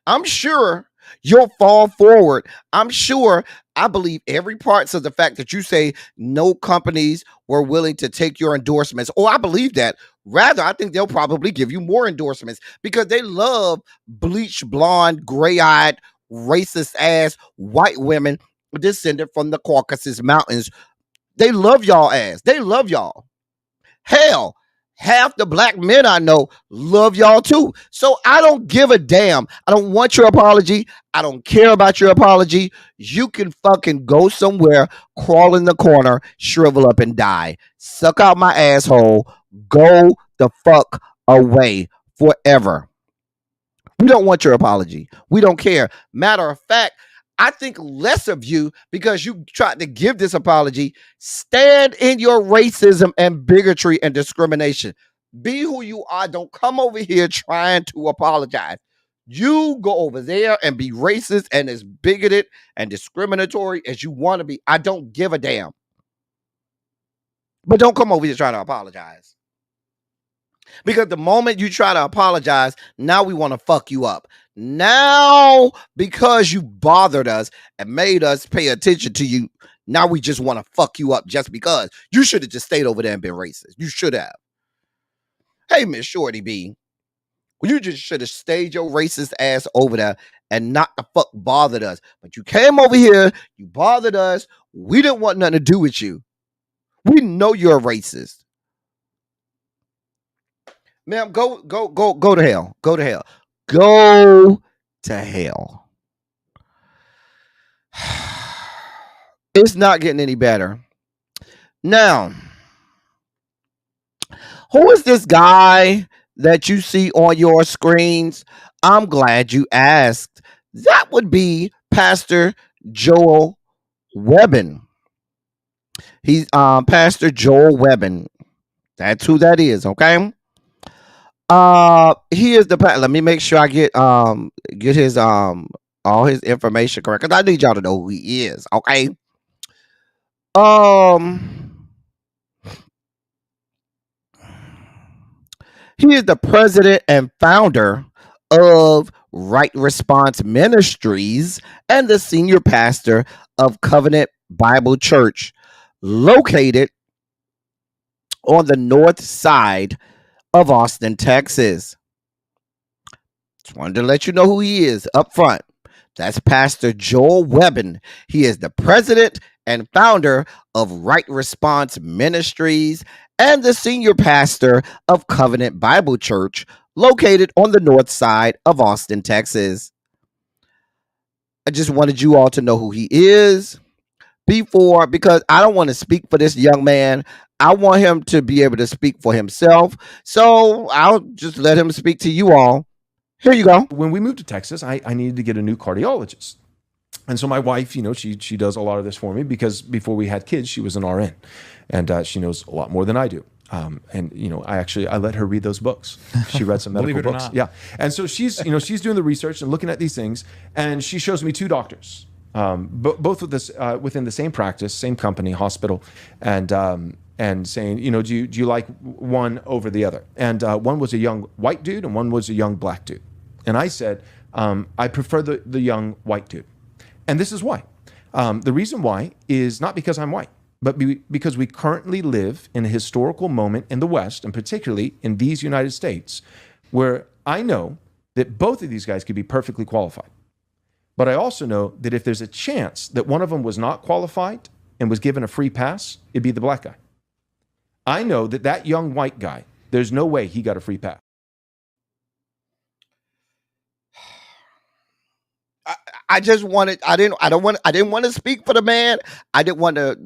I'm sure you'll fall forward. I'm sure I believe every parts of the fact that you say no companies were willing to take your endorsements. Oh, I believe that. Rather, I think they'll probably give you more endorsements because they love bleach blonde, gray-eyed, racist ass white women descended from the Caucasus Mountains. They love y'all ass. They love y'all. Hell, half the black men I know love y'all too. So I don't give a damn. I don't want your apology. I don't care about your apology. You can fucking go somewhere, crawl in the corner, shrivel up and die. Suck out my asshole. Go the fuck away forever. We don't want your apology. We don't care. Matter of fact, I think less of you because you tried to give this apology. Stand in your racism and bigotry and discrimination. Be who you are. Don't come over here trying to apologize. You go over there and be racist and as bigoted and discriminatory as you want to be. I don't give a damn. But don't come over here trying to apologize. Because the moment you try to apologize, now we want to fuck you up. Now, because you bothered us and made us pay attention to you, now we just want to fuck you up just because. You should have just stayed over there and been racist. You should have. Hey, Miss Shorty B, well, you just should have stayed your racist ass over there and not the fuck bothered us. But you came over here, you bothered us. We didn't want nothing to do with you. We know you're a racist. Ma'am, go to hell. Go to hell. Go to hell. It's not getting any better. Now, who is this guy that you see on your screens? I'm glad you asked. That would be Pastor Joel Webbin. He's Pastor Joel Webbin. That's who that is, okay? He is the let me make sure I get his all his information correct, because I need y'all to know who he is, okay? He is the president and founder of Right Response Ministries and the senior pastor of Covenant Bible Church, located on the north side of Austin, Texas. Just wanted to let you know who he is up front. That's Pastor Joel Webbin. He is the president and founder of Right Response Ministries and the senior pastor of Covenant Bible Church, located on the north side of Austin, Texas. I just wanted you all to know who he is because I don't want to speak for this young man. I want him to be able to speak for himself. So I'll just let him speak to you all. Here you go. When we moved to Texas, I needed to get a new cardiologist. And so my wife, she does a lot of this for me, because before we had kids, she was an RN, and she knows a lot more than I do. I let her read those books. She read some medical books. Yeah. And so she's doing the research and looking at these things, and she shows me two doctors, both of this within the same practice, same company, hospital, and saying, do you like one over the other? And one was a young white dude and one was a young black dude. And I said, I prefer the young white dude. And this is why. The reason why is not because I'm white, but because we currently live in a historical moment in the West, and particularly in these United States, where I know that both of these guys could be perfectly qualified. But I also know that if there's a chance that one of them was not qualified and was given a free pass, it'd be the black guy. I know that young white guy, there's no way he got a free pass. I didn't want to speak for the man. I didn't want to,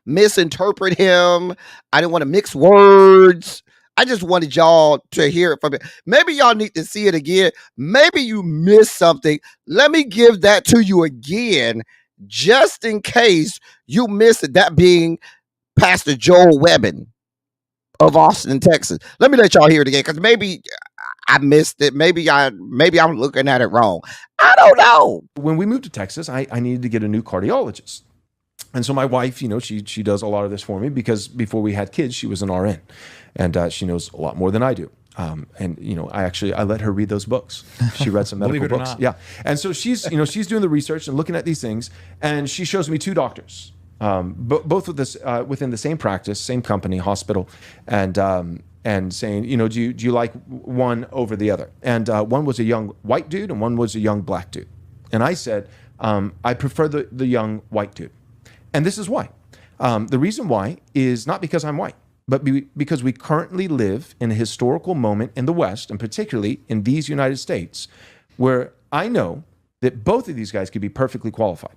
misinterpret him. I didn't want to mix words. I just wanted y'all to hear it from me. Maybe y'all need to see it again. Maybe you missed something. Let me give that to you again, just in case you missed it. That being Pastor Joel Webbin of Austin, Texas. Let me let y'all hear it again, because maybe I missed it. Maybe I'm looking at it wrong. I don't know. When we moved to Texas, I needed to get a new cardiologist. And so my wife, she does a lot of this for me, because before we had kids, she was an RN, and she knows a lot more than I do. I let her read those books. She read some medical books. Yeah. And so she's doing the research and looking at these things, and she shows me two doctors, both of this within the same practice, same company, hospital, and saying, do you like one over the other? And one was a young white dude and one was a young black dude. And I said, I prefer the young white dude. And this is why. The reason why is not because I'm white, but because we currently live in a historical moment in the West, and particularly in these United States, where I know that both of these guys could be perfectly qualified.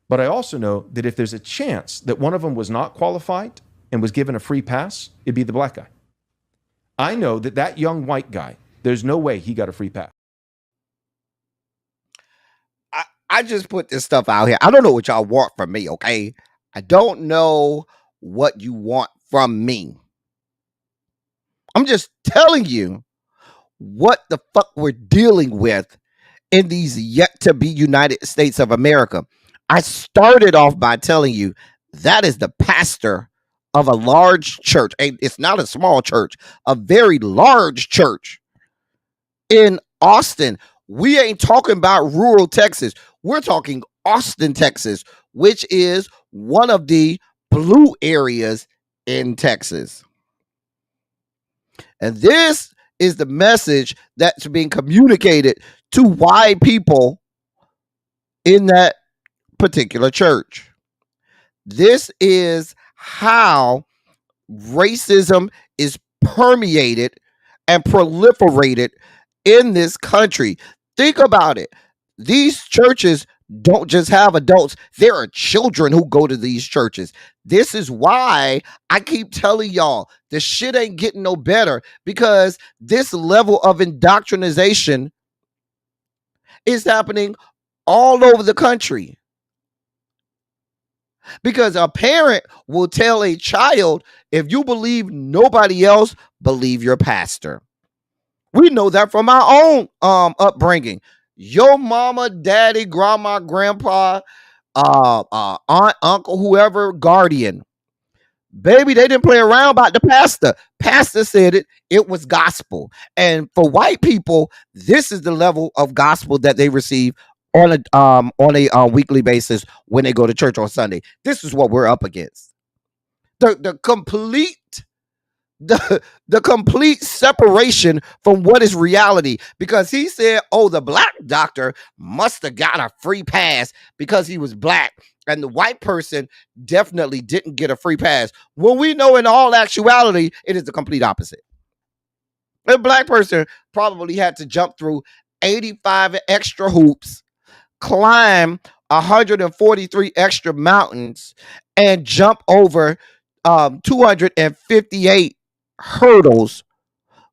But I also know that if there's a chance that one of them was not qualified and was given a free pass, it'd be the black guy. I know that young white guy, there's no way he got a free pass. I just put this stuff out here. I don't know what y'all want from me, okay? I don't know what you want from me. I'm just telling you what the fuck we're dealing with in these yet to be United States of America. I started off by telling you that is the pastor of a large church. It's not a small church, a very large church in Austin. We ain't talking about rural Texas. We're talking Austin, Texas, which is one of the blue areas in Texas. And this is the message that's being communicated to white people in that particular church. This is how racism is permeated and proliferated in this country. Think about it. These churches don't just have adults, there are children who go to these churches. This is why I keep telling y'all the shit ain't getting no better, because this level of indoctrination is happening all over the country. Because a parent will tell a child, if you believe nobody else, believe your pastor. We know that from our own upbringing. Your mama, daddy, grandma, grandpa, aunt, uncle, whoever, guardian. Baby, they didn't play around about the pastor. Pastor said it. It was gospel. And for white people, this is the level of gospel that they receive on a weekly basis when they go to church on Sunday. This is what we're up against. The complete separation from what is reality, because he said, oh, the black doctor must have got a free pass because he was black, and the white person definitely didn't get a free pass, when we know in all actuality it is the complete opposite. The black person probably had to jump through 85 extra hoops, climb 143 extra mountains, and jump over 258 hurdles,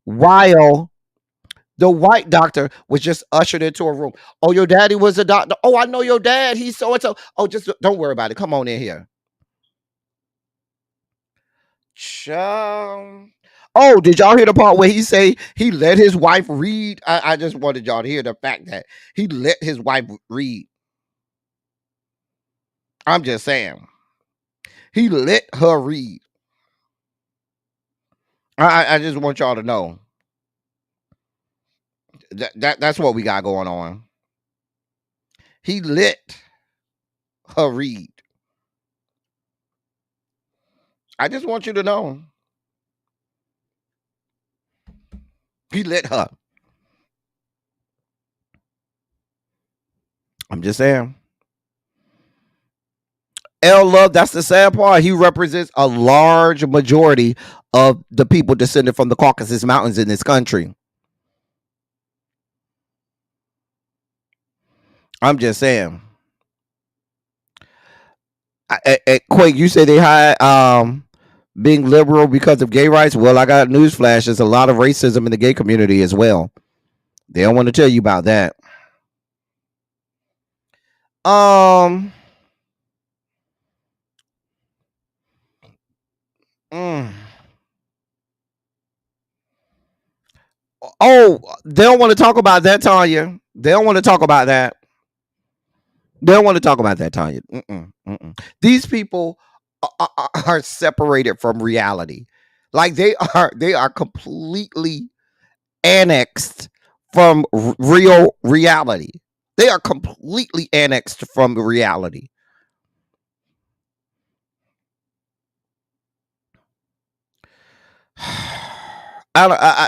while the white doctor was just ushered into a room. Oh, your daddy was a doctor. Oh, I know your dad. He's so and so. Oh, just don't worry about it. Come on in here. Oh, did y'all hear the part where he say he let his wife read? I just wanted y'all to hear the fact that he let his wife read. I'm just saying. He let her read. I just want y'all to know. That's what we got going on. He let her read. I just want you to know. He let her. I'm just saying. Earl Love, that's the sad part. He represents a large majority of the people descended from the Caucasus Mountains in this country. I'm just saying. Quake, you say they hide being liberal because of gay rights? Well, I got news flash. There's a lot of racism in the gay community as well. They don't want to tell you about that. Oh, they don't want to talk about that, Tanya. They don't want to talk about that. They don't want to talk about that, Tanya. These people are separated from reality. Like they are completely annexed from real reality. They are completely annexed from reality.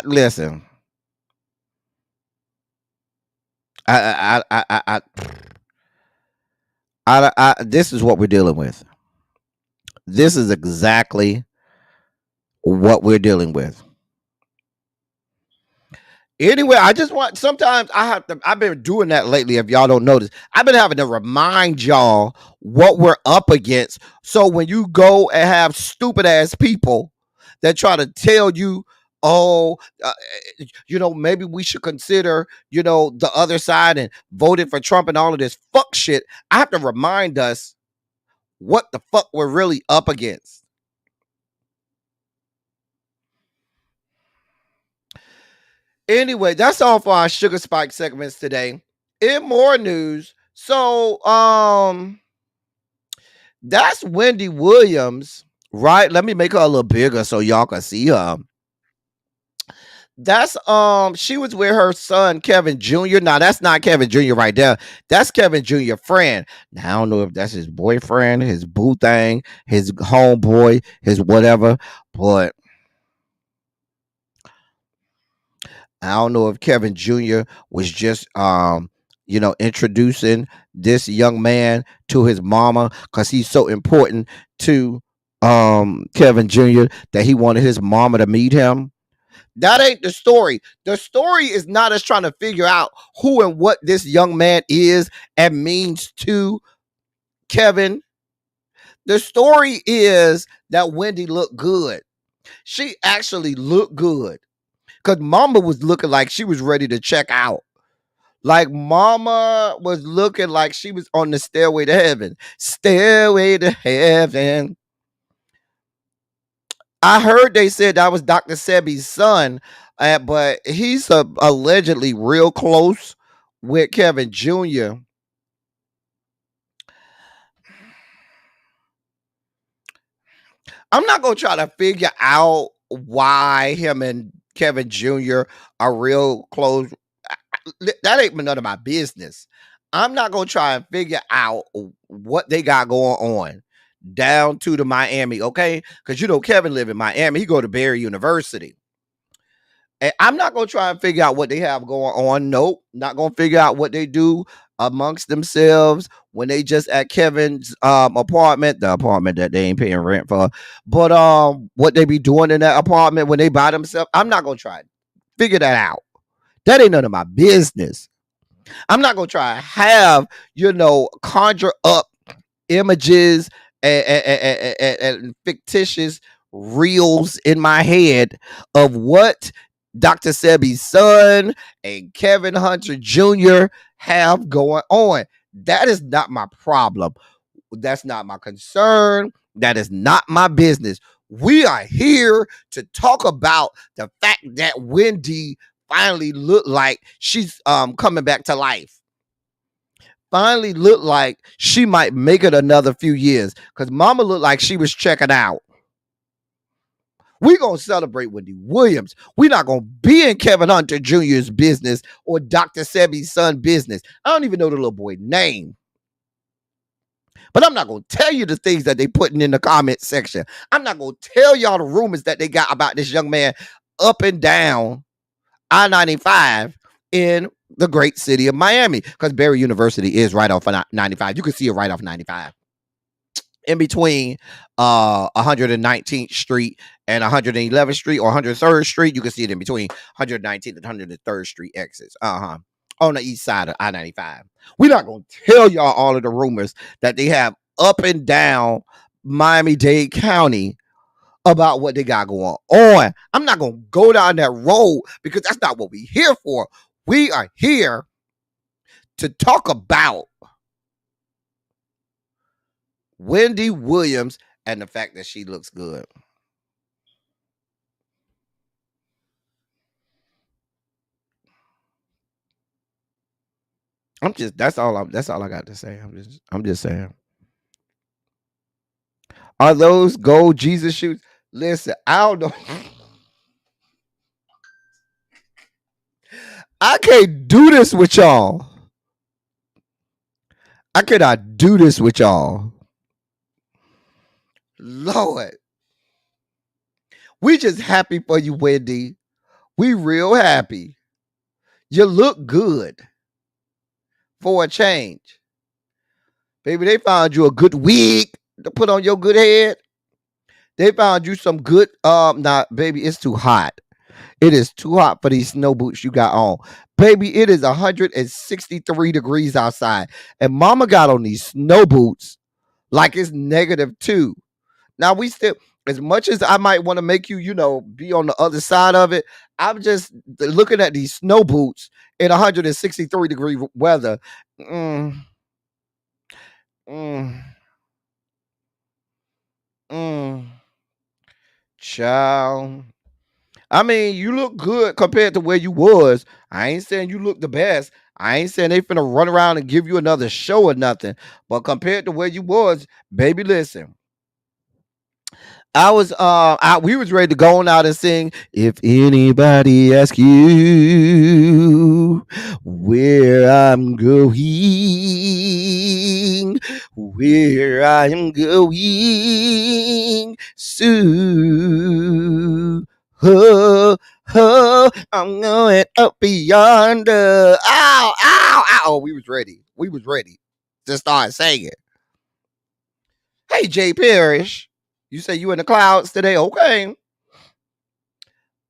Listen. This is what we're dealing with. This is exactly what we're dealing with. Anyway, I just want, sometimes I've been doing that lately. If y'all don't notice, I've been having to remind y'all what we're up against. So when you go and have stupid ass people that try to tell you, maybe we should consider, the other side and voting for Trump and all of this fuck shit, I have to remind us what the fuck we're really up against. Anyway, that's all for our Sugar Spike segments today. In more news, so that's Wendy Williams, right? Let me make her a little bigger so y'all can see her. That's she was with her son Kevin Jr. Now that's not Kevin Jr. right there. That's Kevin Jr. friend. Now I don't know if that's his boyfriend, his boo thing, his homeboy, his whatever, but I don't know if Kevin Jr. was just introducing this young man to his mama because he's so important to Kevin Jr. that he wanted his mama to meet him. That ain't the story. The story is not us trying to figure out who and what this young man is and means to Kevin. The story is that Wendy looked good. She actually looked good because mama was looking like she was ready to check out. Like mama was looking like she was on the stairway to heaven. Stairway to heaven. I heard they said that was Dr. Sebi's son, but he's allegedly real close with Kevin Jr. I'm not going to try to figure out why him and Kevin Jr. are real close. That ain't none of my business. I'm not going to try and figure out what they got going on down to the Miami, okay? Because Kevin live in Miami. He go to Barry University. And I'm not going to try and figure out what they have going on. Nope. Not going to figure out what they do amongst themselves when they just at Kevin's apartment, the apartment that they ain't paying rent for. But what they be doing in that apartment when they by themselves, I'm not going to try to figure that out. That ain't none of my business. I'm not going to try to have, conjure up images and fictitious reels in my head of what Dr. Sebi's son and Kevin Hunter Jr. have going on. That is not my problem. That's not my concern. That is not my business. We are here to talk about the fact that Wendy finally looked like she's coming back to life. Finally looked like she might make it another few years because mama looked like she was checking out. We're going to celebrate Wendy Williams. We're not going to be in Kevin Hunter Jr.'s business or Dr. Sebi's son business. I don't even know the little boy's name. But I'm not going to tell you the things that they putting in the comment section. I'm not going to tell y'all the rumors that they got about this young man up and down I-95 in the great city of Miami. Because Barry University is right off of 95. You can see it right off 95. In between 119th Street and 111th Street or 103rd Street. You can see it in between 119th and 103rd Street exits. On the east side of I-95. We're not going to tell y'all all of the rumors that they have up and down Miami-Dade County about what they got going on. I'm not going to go down that road because that's not what we're here for. We are here to talk about Wendy Williams and the fact that she looks good. That's all I got to say. I'm just saying. Are those gold Jesus shoes? Listen, I don't know. I can't do this with y'all. I cannot do this with y'all. Lord. We just happy for you, Wendy. We real happy. You look good for a change. Baby, they found you a good wig to put on your good head. They found you some good, baby, it's too hot. It is too hot for these snow boots you got on. Baby, it is 163 degrees outside. And mama got on these snow boots like it's -2. Now we still, as much as I might want to make you, be on the other side of it, I'm just looking at these snow boots in 163 degree weather. Child. I mean, you look good compared to where you was. I ain't saying you look the best. I ain't saying they finna run around and give you another show or nothing. But compared to where you was, baby, listen. We was ready to go on out and sing. If anybody asks you where I'm going soon. Oh, I'm going up yonder. Ow, ow, ow. We was ready. We was ready to start singing. Hey, Jay Parrish, you say you in the clouds today? Okay.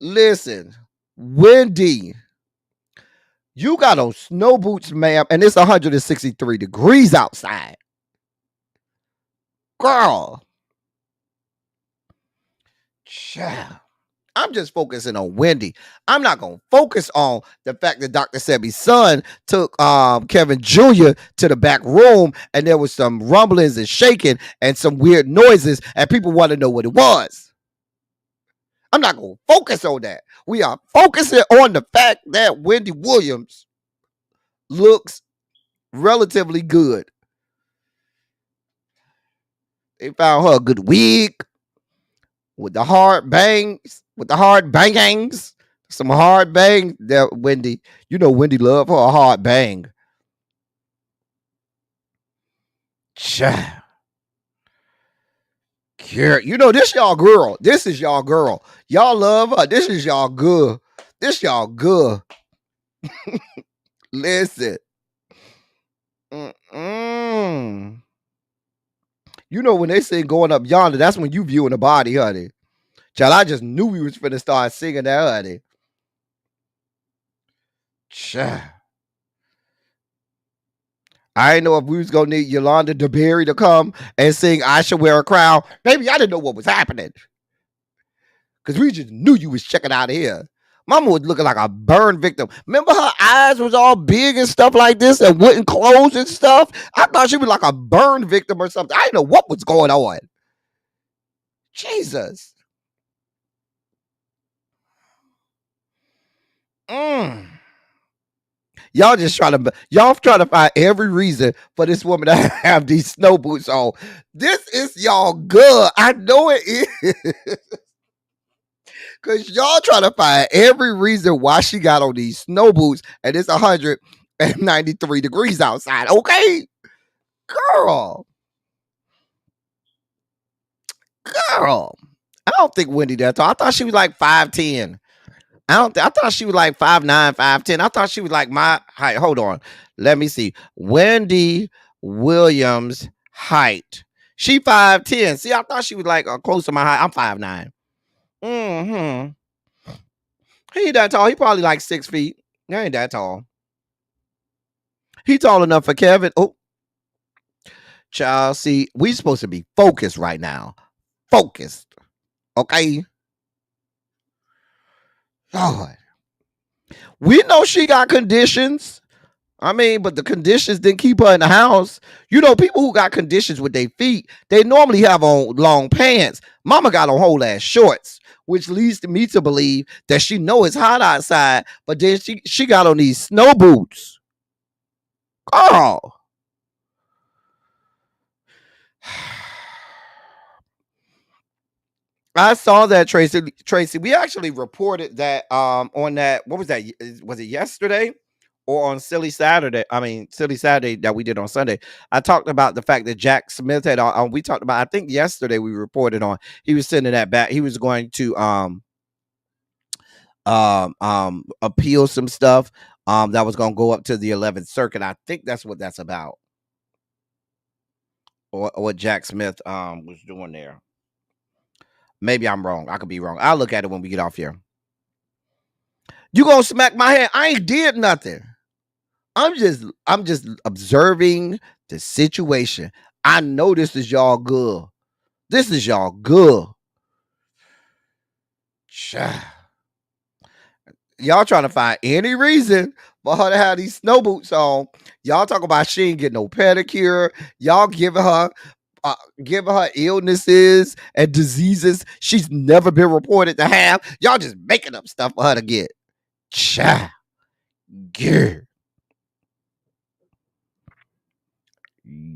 Listen, Wendy, you got on snow boots, ma'am, and it's 163 degrees outside. Girl. Child. I'm just focusing on Wendy. I'm not going to focus on the fact that Dr. Sebi's son took Kevin Jr. to the back room and there was some rumblings and shaking and some weird noises and people want to know what it was. I'm not going to focus on that. We are focusing on the fact that Wendy Williams looks relatively good. They found her a good wig with the hard bangs, some hard bangs. That Wendy, you know, Wendy love her a hard bang. Child. You know, this y'all girl. This is y'all girl. Y'all love her. This is y'all good. This y'all good. Listen. You know, when they say going up yonder, that's when you viewing the body, honey. Child, I just knew we was finna start singing that, honey. Child. I didn't know if we was gonna need Yolanda DeBerry to come and sing I Should Wear a Crown. Baby, I didn't know what was happening. Because we just knew you was checking out of here. Mama was looking like a burn victim. Remember her eyes was all big and stuff like this and wouldn't close and stuff? I thought she was like a burn victim or something. I didn't know what was going on. Jesus. Y'all trying to find every reason for this woman to have these snow boots on. This is y'all good. I know it is. Because y'all trying to find every reason why she got on these snow boots and it's 193 degrees outside. Okay? Girl. I don't think Wendy that tall. I thought she was like 5'10". I thought she was like 5'9", 5'10". I thought she was like my height. Hold on. Let me see. Wendy Williams height. She 5'10". See, I thought she was like close to my height. I'm 5'9". He ain't that tall. He probably like 6 feet. He ain't that tall. He tall enough for Kevin. Oh. Child, see, we supposed to be focused right now. Focused. Okay? Lord. We know she got conditions. I mean, but the conditions didn't keep her in the house. You know, people who got conditions with their feet, they normally have on long pants. Mama got on whole ass shorts, which leads to me to believe that she know it's hot outside, but then she got on these snow boots. Girl. I saw that, Tracy. We actually reported that on that. What was that? Was it yesterday or on Silly Saturday? I mean, Silly Saturday that we did on Sunday. I talked about the fact that Jack Smith had. We talked about. I think yesterday we reported on. He was sending that back. He was going to appeal some stuff that was going to go up to the 11th Circuit. I think that's what that's about, or what Jack Smith was doing there. Maybe I'm wrong. I could be wrong. I'll look at it when we get off here. You gonna smack my hand? I ain't did nothing. I'm just observing the situation. I know this is y'all good. This is y'all good. Y'all trying to find any reason for her to have these snow boots on. Y'all talk about she ain't getting no pedicure. Y'all giving her illnesses and diseases she's never been reported to have. Y'all just making up stuff for her to get. Child.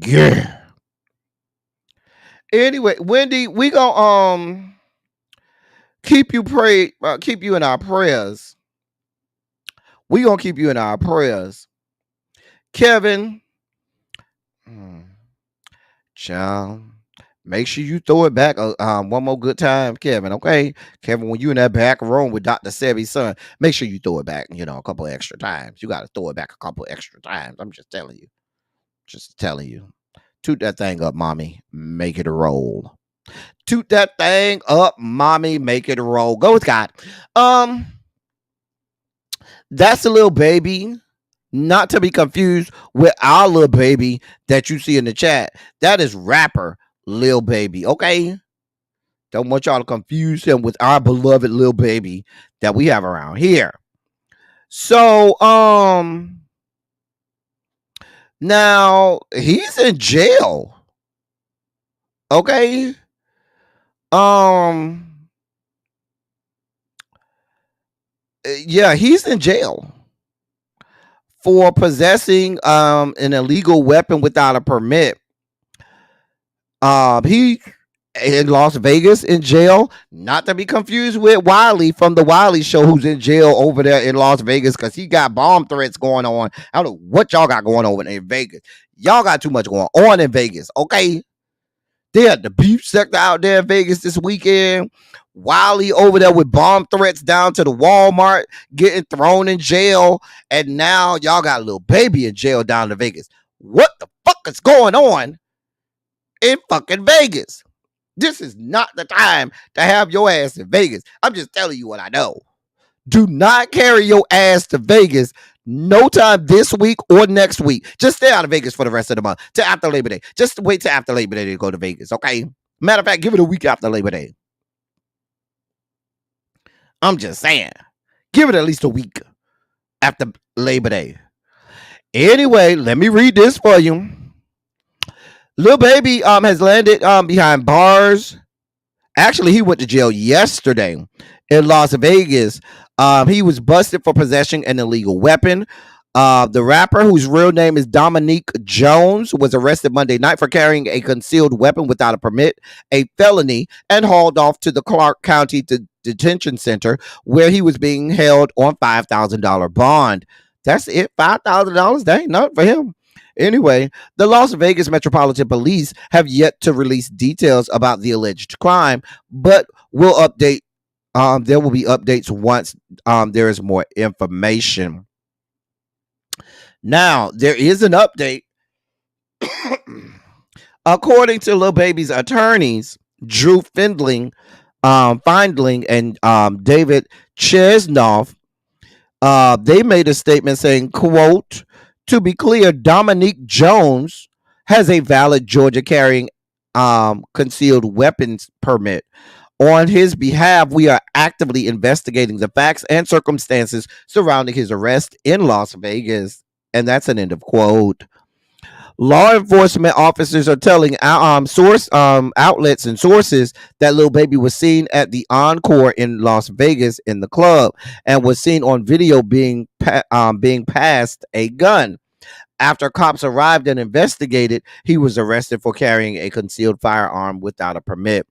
Yeah. Anyway, Wendy, we gonna keep you in our prayers. We gonna keep you in our prayers. Kevin. Child. Make sure you throw it back one more good time, Kevin. Okay, Kevin, when you in that back room with Dr. Sevy's son, make sure you throw it back. You know, a couple extra times. You got to throw it back a couple extra times. I'm just telling you. Just telling you. Toot that thing up, mommy. Make it roll. Toot that thing up, mommy. Make it roll. Go with God. That's a Lil Baby. Not to be confused with our Lil Baby that you see in the chat. That is rapper Lil Baby. Okay. Don't want y'all to confuse him with our beloved Lil Baby that we have around here. So, now he's in jail. Okay. Yeah, he's in jail for possessing an illegal weapon without a permit. He in Las Vegas in jail, not to be confused with Wiley from the Wiley Show, who's in jail over there in Las Vegas because he got bomb threats going on. I don't know what y'all got going on in Vegas. Y'all got too much going on in Vegas, okay? They had the beef sector out there in Vegas this weekend. Wiley over there with bomb threats down to the Walmart, getting thrown in jail. And now y'all got a Lil Baby in jail down in Vegas. What the fuck is going on in fucking Vegas? This is not the time to have your ass in Vegas. I'm just telling you what I know. Do not carry your ass to Vegas no time this week or next week. Just stay out of Vegas for the rest of the month. Till after Labor Day. Just wait till after Labor Day to go to Vegas, okay? Matter of fact, give it a week after Labor Day. I'm just saying. Give it at least a week after Labor Day. Anyway, let me read this for you. Lil Baby has landed behind bars. Actually, he went to jail yesterday in Las Vegas. He was busted for possessing an illegal weapon. The rapper, whose real name is Dominique Jones, was arrested Monday night for carrying a concealed weapon without a permit, a felony, and hauled off to the Clark County Detention Center, where he was being held on $5,000 bond. That's it, $5,000? That ain't nothing for him. Anyway, the Las Vegas Metropolitan Police have yet to release details about the alleged crime, but will update. There will be updates once there is more information. Now, there is an update. According to Lil Baby's attorneys, Drew Findling and David Chesnoff, they made a statement saying, quote, "To be clear, Dominique Jones has a valid Georgia carrying concealed weapons permit. On his behalf, we are actively investigating the facts and circumstances surrounding his arrest in Las Vegas." And that's an end of quote. Law enforcement officers are telling outlets and sources that Lil Baby was seen at the Encore in Las Vegas in the club and was seen on video being passed a gun. After cops arrived and investigated, he was arrested for carrying a concealed firearm without a permit.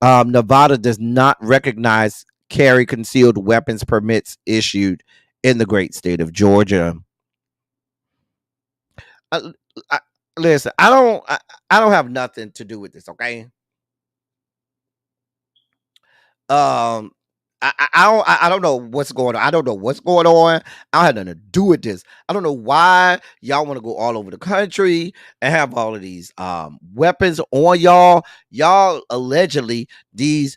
Nevada does not recognize carry concealed weapons permits issued in the great state of Georgia. Listen, I don't have nothing to do with this, okay? I don't know what's going on. I don't know what's going on. I don't have nothing to do with this. I don't know why y'all want to go all over the country and have all of these weapons on y'all. Y'all allegedly these,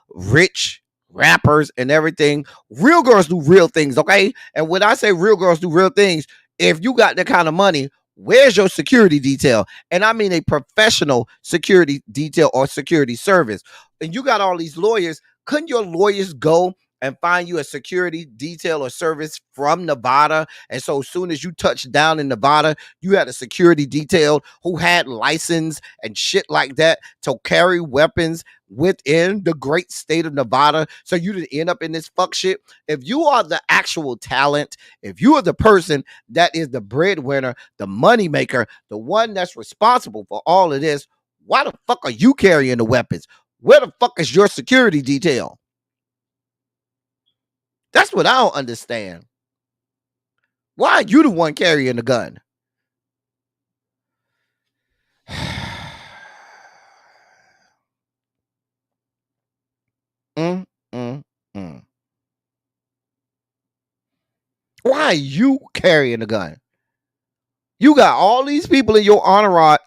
rich rappers and everything. Real girls do real things, okay? And when I say real girls do real things, if you got that kind of money, where's your security detail? And I mean a professional security detail or security service. And you got all these lawyers. Couldn't your lawyers go and find you a security detail or service from Nevada? And so as soon as you touched down in Nevada, you had a security detail who had license and shit like that to carry weapons within the great state of Nevada. So you didn't end up in this fuck shit. If you are the actual talent, if you are the person that is the breadwinner, the money maker, the one that's responsible for all of this, why the fuck are you carrying the weapons? Where the fuck is your security detail? That's what I don't understand. Why are you the one carrying the gun? Why are you carrying a gun? You got all these people in your entourage.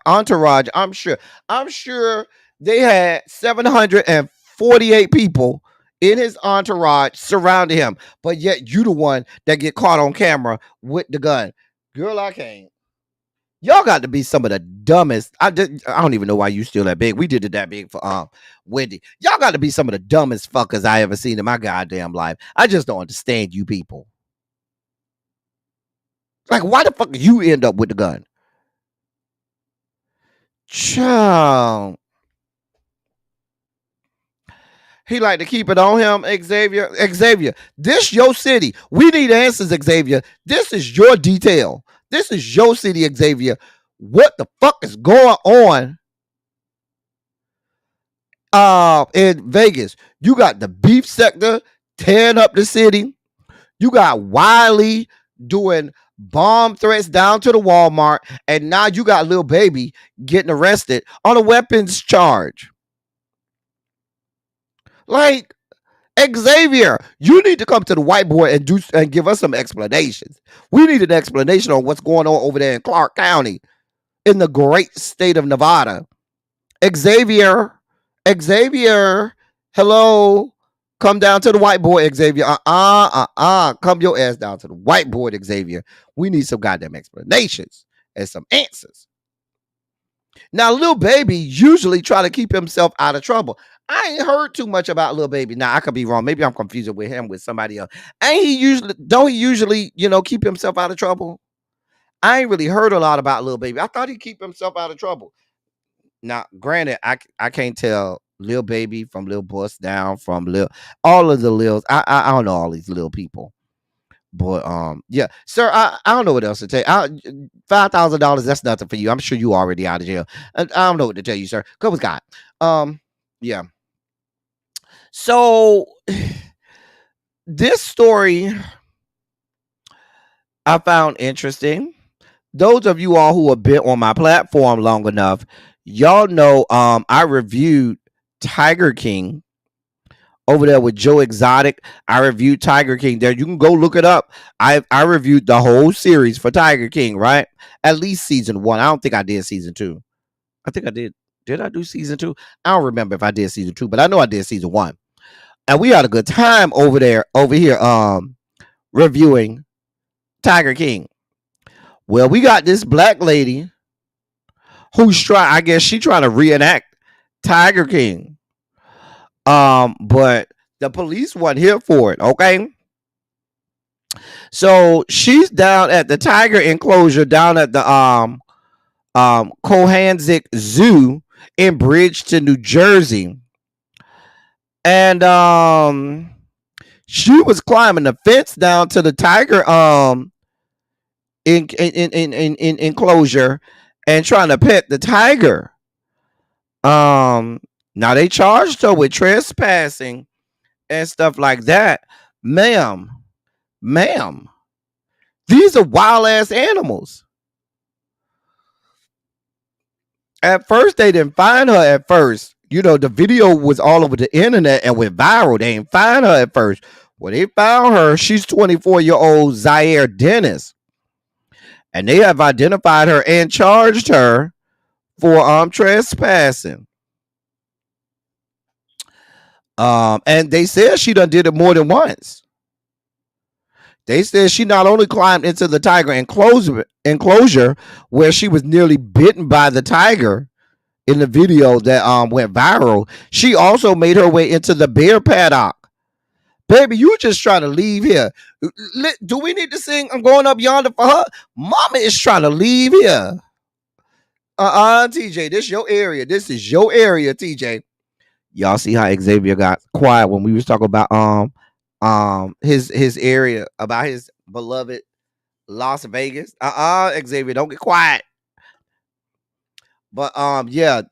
I'm sure they had 748 people in his entourage surrounding him, but yet you the one that get caught on camera with the gun. Girl, I can't. Y'all got to be some of the dumbest. I don't even know why you still that big. We did it that big for Wendy. Y'all got to be some of the dumbest fuckers I ever seen in my goddamn life. I just don't understand you people. Like, why the fuck you end up with the gun? Child. He like to keep it on him, Xavier. Xavier, this your city. We need answers, Xavier. This is your detail. This is your city, Xavier. What the fuck is going on in Vegas? You got the beef sector tearing up the city. You got Wiley doing bomb threats down to the Walmart. And now you got Lil Baby getting arrested on a weapons charge. Like, Xavier, you need to come to the whiteboard and give us some explanations. We need an explanation on what's going on over there in Clark County in the great state of Nevada. Xavier, hello, come down to the whiteboard, Xavier. Come your ass down to the whiteboard, Xavier. We need some goddamn explanations and some answers. Now, Lil Baby usually try to keep himself out of trouble. I ain't heard too much about Lil Baby. Now, I could be wrong. Maybe I'm confusing with him with somebody else. Don't he usually, keep himself out of trouble? I ain't really heard a lot about Lil Baby. I thought he'd keep himself out of trouble. Now, granted, I can't tell Lil Baby from Lil Bust Down from all of the Lils. I don't know all these little people. But yeah, sir, I don't know what else to tell you. $5,000, that's nothing for you. I'm sure you already out of jail. I don't know what to tell you, sir. Go with God. Yeah. So this story I found interesting. Those of you all who have been on my platform long enough, y'all know I reviewed Tiger King over there with Joe Exotic. I reviewed Tiger King there. You can go look it up. I reviewed the whole series for Tiger King, right? At least season 1. I don't think I did season 2. I think I did. Did I do season 2? I don't remember if I did season 2, but I know I did season 1. And we had a good time over here, reviewing Tiger King. Well, we got this black lady who's trying to reenact Tiger King. But the police weren't here for it, okay? So she's down at the tiger enclosure down at the Cohanzic Zoo in Bridgeton, New Jersey. And she was climbing the fence down to the tiger in enclosure and trying to pet the tiger. Now they charged her with trespassing and stuff like that. Ma'am, these are wild ass animals. At first, they didn't find her at first. The video was all over the internet and went viral. They didn't find her at first. When they found her, she's 24-year-old Zaire Dennis. And they have identified her and charged her for trespassing. And they said she done did it more than once. They said she not only climbed into the tiger enclosure where she was nearly bitten by the tiger in the video that went viral, she also made her way into the bear paddock. Baby, you just trying to leave here. Do we need to sing I'm Going Up Yonder for her? Mama is trying to leave here. TJ, this your area. This is your area, TJ. Y'all see how Xavier got quiet when we was talking about his area, about his beloved Las Vegas. Xavier, don't get quiet. But yeah.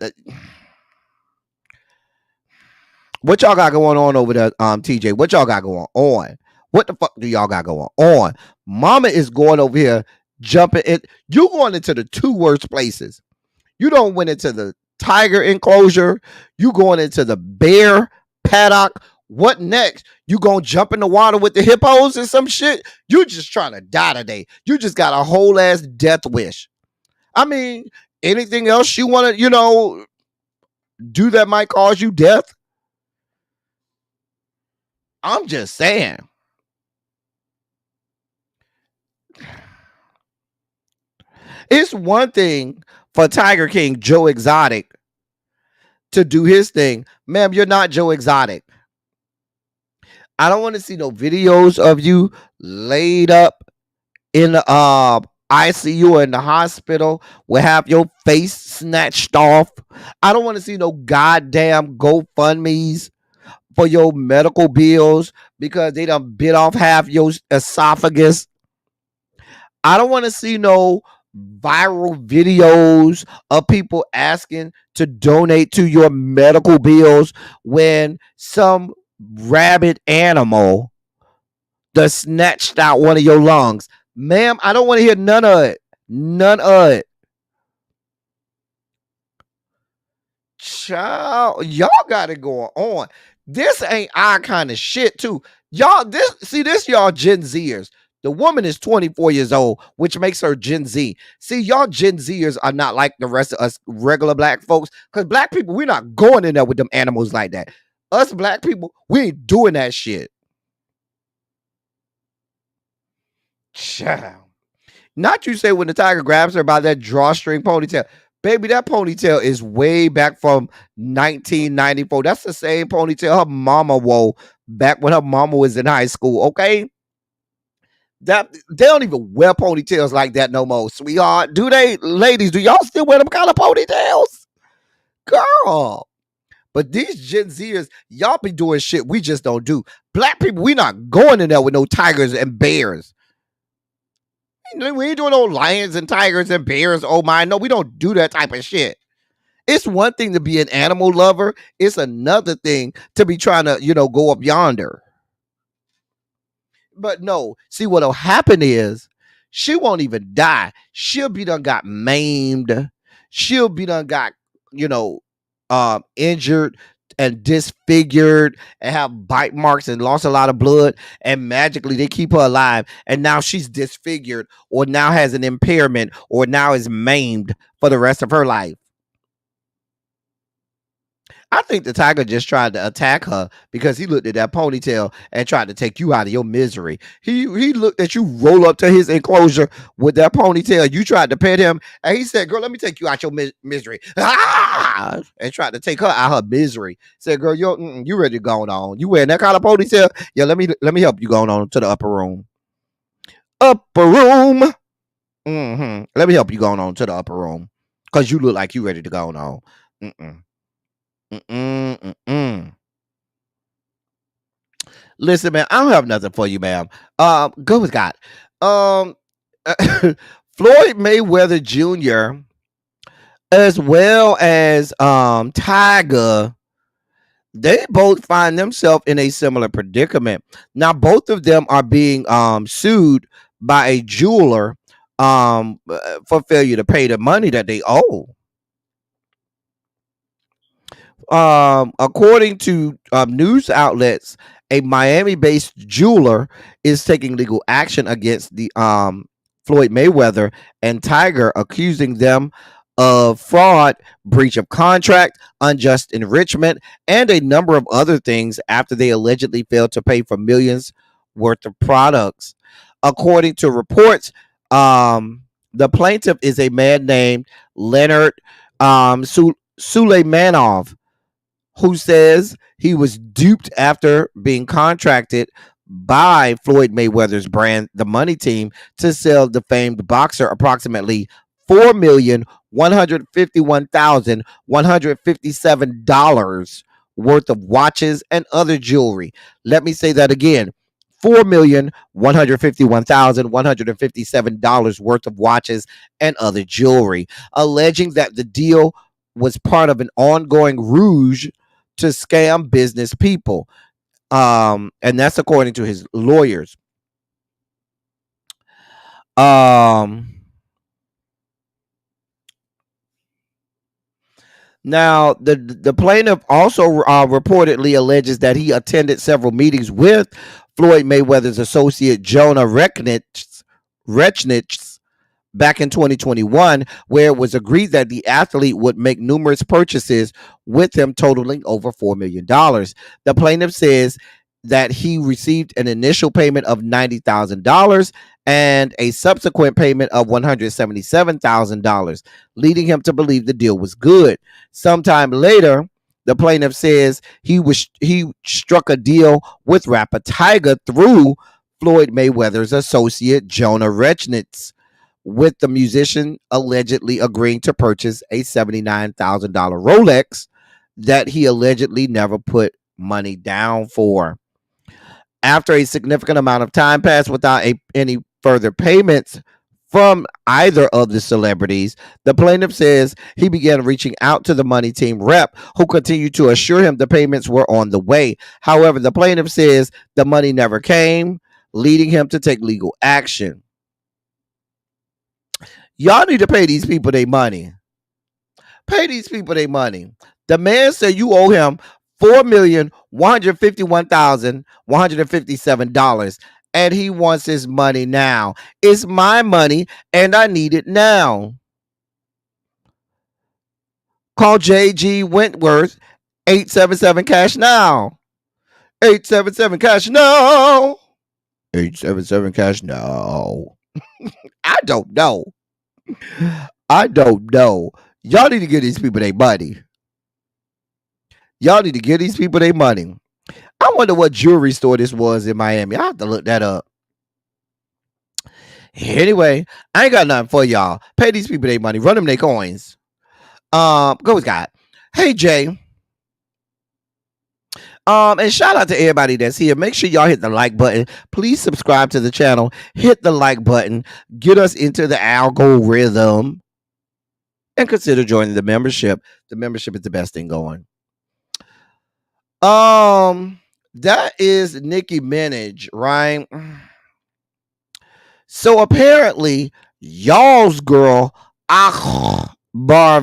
What y'all got going on over there, TJ? What y'all got going on? What the fuck do y'all got going on? Mama is going over here jumping in. You going into the two worst places. You don't went into the tiger enclosure. You going into the bear paddock What next? You gonna jump in the water with the hippos and some shit? You just trying to die today. You just got a whole ass death wish. I mean, anything else you want to, do that might cause you death? I'm just saying. It's one thing for Tiger King, Joe Exotic, to do his thing. Ma'am, you're not Joe Exotic. I don't want to see no videos of you laid up in the ICU or in the hospital will have your face snatched off. I don't want to see no goddamn GoFundMe's for your medical bills because they done bit off half your esophagus. I don't want to see no viral videos of people asking to donate to your medical bills when some rabid animal that snatched out one of your lungs. Ma'am, I don't want to hear none of it. None of it. Child, y'all got it going on. This ain't our kind of shit, too. Y'all, this y'all Gen Zers. The woman is 24 years old, which makes her Gen Z. See, y'all Gen Zers are not like the rest of us regular black folks, because black people, we're not going in there with them animals like that. Us black people, we ain't doing that shit. Child. Not you say when the tiger grabs her by that drawstring ponytail. Baby, that ponytail is way back from 1994. That's the same ponytail her mama wore back when her mama was in high school, okay? That they don't even wear ponytails like that no more, sweetheart. Do they? Ladies, do y'all still wear them kind of ponytails? Girl. But these Gen Zers, y'all be doing shit we just don't do. Black people, we not going in there with no tigers and bears. We ain't doing no lions and tigers and bears. Oh my, no, we don't do that type of shit. It's one thing to be an animal lover. It's another thing to be trying to, go up yonder. But no, see what'll happen is she won't even die. She'll be done got maimed. She'll be done got, injured and disfigured and have bite marks and lost a lot of blood, and magically they keep her alive, and now she's disfigured or now has an impairment or now is maimed for the rest of her life. I think the tiger just tried to attack her because he looked at that ponytail and tried to take you out of your misery. He looked at you roll up to his enclosure with that ponytail. You tried to pet him, and he said, "Girl, let me take you out your misery." Ah! And tried to take her out her misery. Said, "Girl, you ready to go on? You wearing that kind of ponytail? Yeah, let me help you going on to the upper room. Upper room. Let me help you going on to the upper room because you look like you ready to go on. Listen, man, I don't have nothing for you, ma'am. Go with God. Floyd Mayweather Jr. as well as Tiger, they both find themselves in a similar predicament. Now, both of them are being sued by a jeweler for failure to pay the money that they owe. According to news outlets, a Miami-based jeweler is taking legal action against the Floyd Mayweather and Tiger, accusing them of fraud, breach of contract, unjust enrichment, and a number of other things after they allegedly failed to pay for millions worth of products. According to reports, the plaintiff is a man named Leonard Suleimanov, who says he was duped after being contracted by Floyd Mayweather's brand, the Money Team, to sell the famed boxer approximately $4,151,157 worth of watches and other jewelry. Let me say that again. $4,151,157 worth of watches and other jewelry, alleging that the deal was part of an ongoing ruse to scam business people. And that's according to his lawyers. Now, the plaintiff also reportedly alleges that he attended several meetings with Floyd Mayweather's associate Jonah Rechnitz back in 2021, where it was agreed that the athlete would make numerous purchases with him totaling over $4 million. The plaintiff says that he received an initial payment of $90,000 and a subsequent payment of $177,000, leading him to believe the deal was good. Sometime later, the plaintiff says he struck a deal with rapper Tiger through Floyd Mayweather's associate Jonah Rechnitz, with the musician allegedly agreeing to purchase a $79,000 Rolex that he allegedly never put money down for. After a significant amount of time passed without any further payments from either of the celebrities, the plaintiff says he began reaching out to the money team rep, who continued to assure him the payments were on the way. However, the plaintiff says the money never came, leading him to take legal action. Y'all need to pay these people their money. Pay these people their money. The man said you owe him $4,151,157, and he wants his money now. It's my money, and I need it now. Call JG Wentworth, 877 cash now. 877 cash now. 877 cash now. I don't know. Y'all need to give these people their money. I wonder what jewelry store this was in Miami. I have to look that up. Anyway, I ain't got nothing for y'all. Pay these people their money. Run them their coins. Go with God. Hey, Jay. And shout out to everybody that's here. Make sure y'all hit the like button. Please subscribe to the channel. Hit the like button. Get us into the algorithm. And consider joining the membership. The membership is the best thing going. That is Nicki Minaj, right? So apparently, y'all's girl Akbar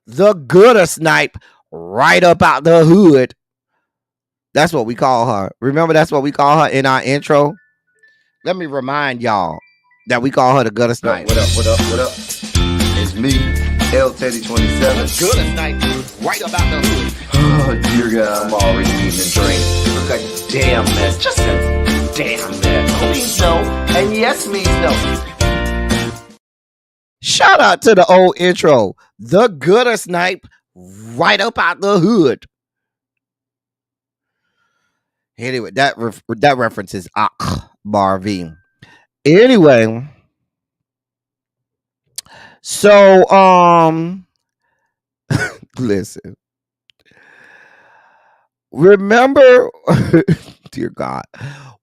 the gooder snipe right up out the hood. That's what we call her. Remember, that's what we call her in our intro. Let me remind y'all that we call her the gutter snipe. What up? It's me, L Teddy 27. Gutter snipe right up out the hood. Oh dear God, I'm already eating a drink. Look like a damn mess, just a damn mess. No means no, and yes means no. Shout out to the old intro, the gutter snipe right up out the hood. Anyway, that reference is Akbar. Anyway, so listen. Remember, dear God,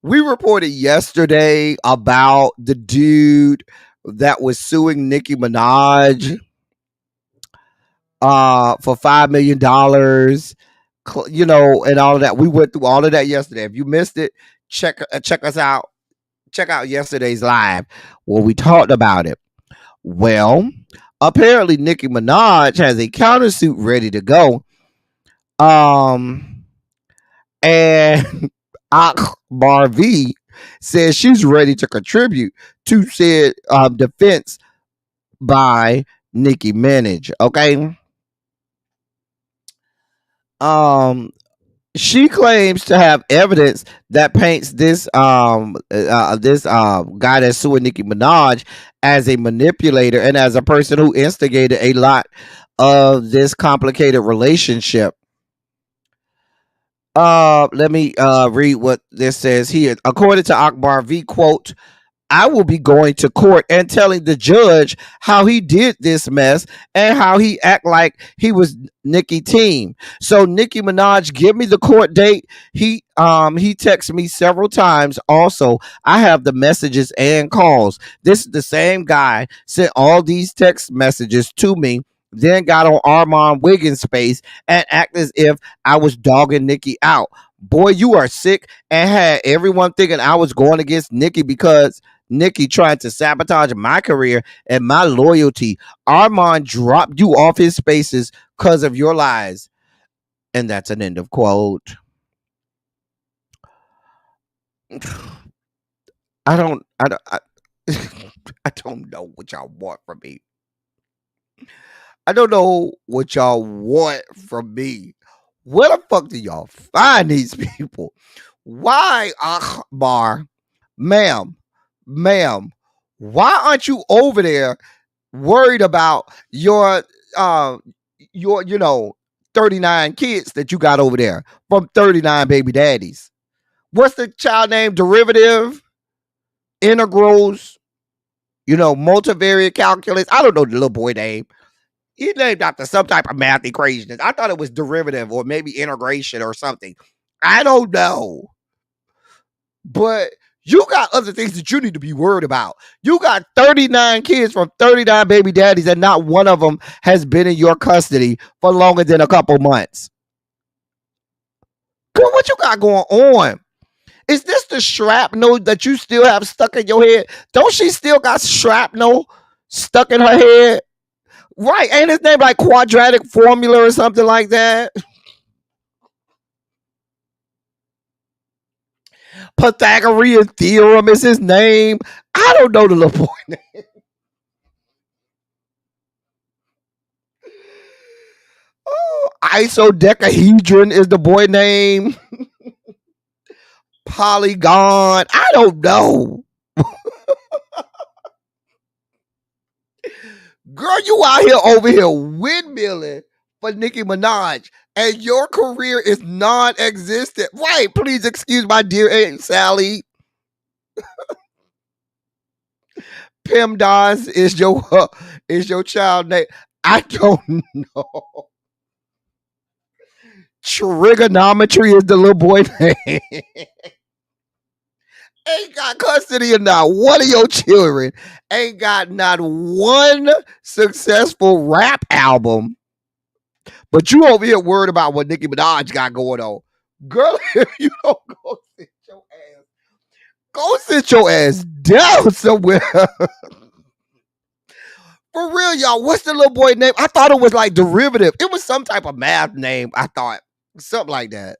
we reported yesterday about the dude that was suing Nicki Minaj for $5 million, you know, and all of that. We went through all of that yesterday. If you missed it, check us out. Check out yesterday's live where we talked about it. Well, apparently Nicki Minaj has a countersuit ready to go. And Akbar says she's ready to contribute to said defense by Nicki Minaj. Okay. She claims to have evidence that paints this guy that's suing Nicki Minaj as a manipulator and as a person who instigated a lot of this complicated relationship. Let me read what this says here. According to Akbar quote, I will be going to court and telling the judge how he did this mess and how he act like he was Nicki team. So Nicki Minaj, give me the court date. He texted me several times. Also, I have the messages and calls. This is the same guy sent all these text messages to me, then got on Armand Wiggins' space and act as if I was dogging Nicki out. Boy, you are sick, and had everyone thinking I was going against Nicki because Nicki trying to sabotage my career and my loyalty. Armand dropped you off his spaces because of your lies. And that's an end of quote. I don't I don't know what y'all want from me. I don't know what y'all want from me. Where the fuck do y'all find these people? Why, Akbar, ma'am, why aren't you over there worried about your 39 kids that you got over there from 39 baby daddies? What's the child name? Derivative, integrals, multivariate calculus. I don't know the little boy name. He named after some type of math equation. I thought it was derivative or maybe integration or something. I don't know. But you got other things that you need to be worried about. You got 39 kids from 39 baby daddies, and not one of them has been in your custody for longer than a couple months. Girl, what you got going on? Is this the shrapnel that you still have stuck in your head? Don't she still got shrapnel stuck in her head? Right, ain't his name like quadratic formula or something like that? Pythagorean theorem is his name. I don't know the little boy name. Oh, isodecahedron is the boy name. Polygon. I don't know. Girl, you out here over here windmilling for Nicki Minaj, and your career is non-existent. Right? Please excuse my dear Aunt Sally. PEMDAS is your child name. I don't know. Trigonometry is the little boy name. Ain't got custody of not one of your children. Ain't got not one successful rap album. But you over here worried about what Nicki Minaj got going on. Girl, if you don't go sit your ass down somewhere. For real, y'all, what's the little boy name? I thought it was like derivative. It was some type of math name, I thought. Something like that.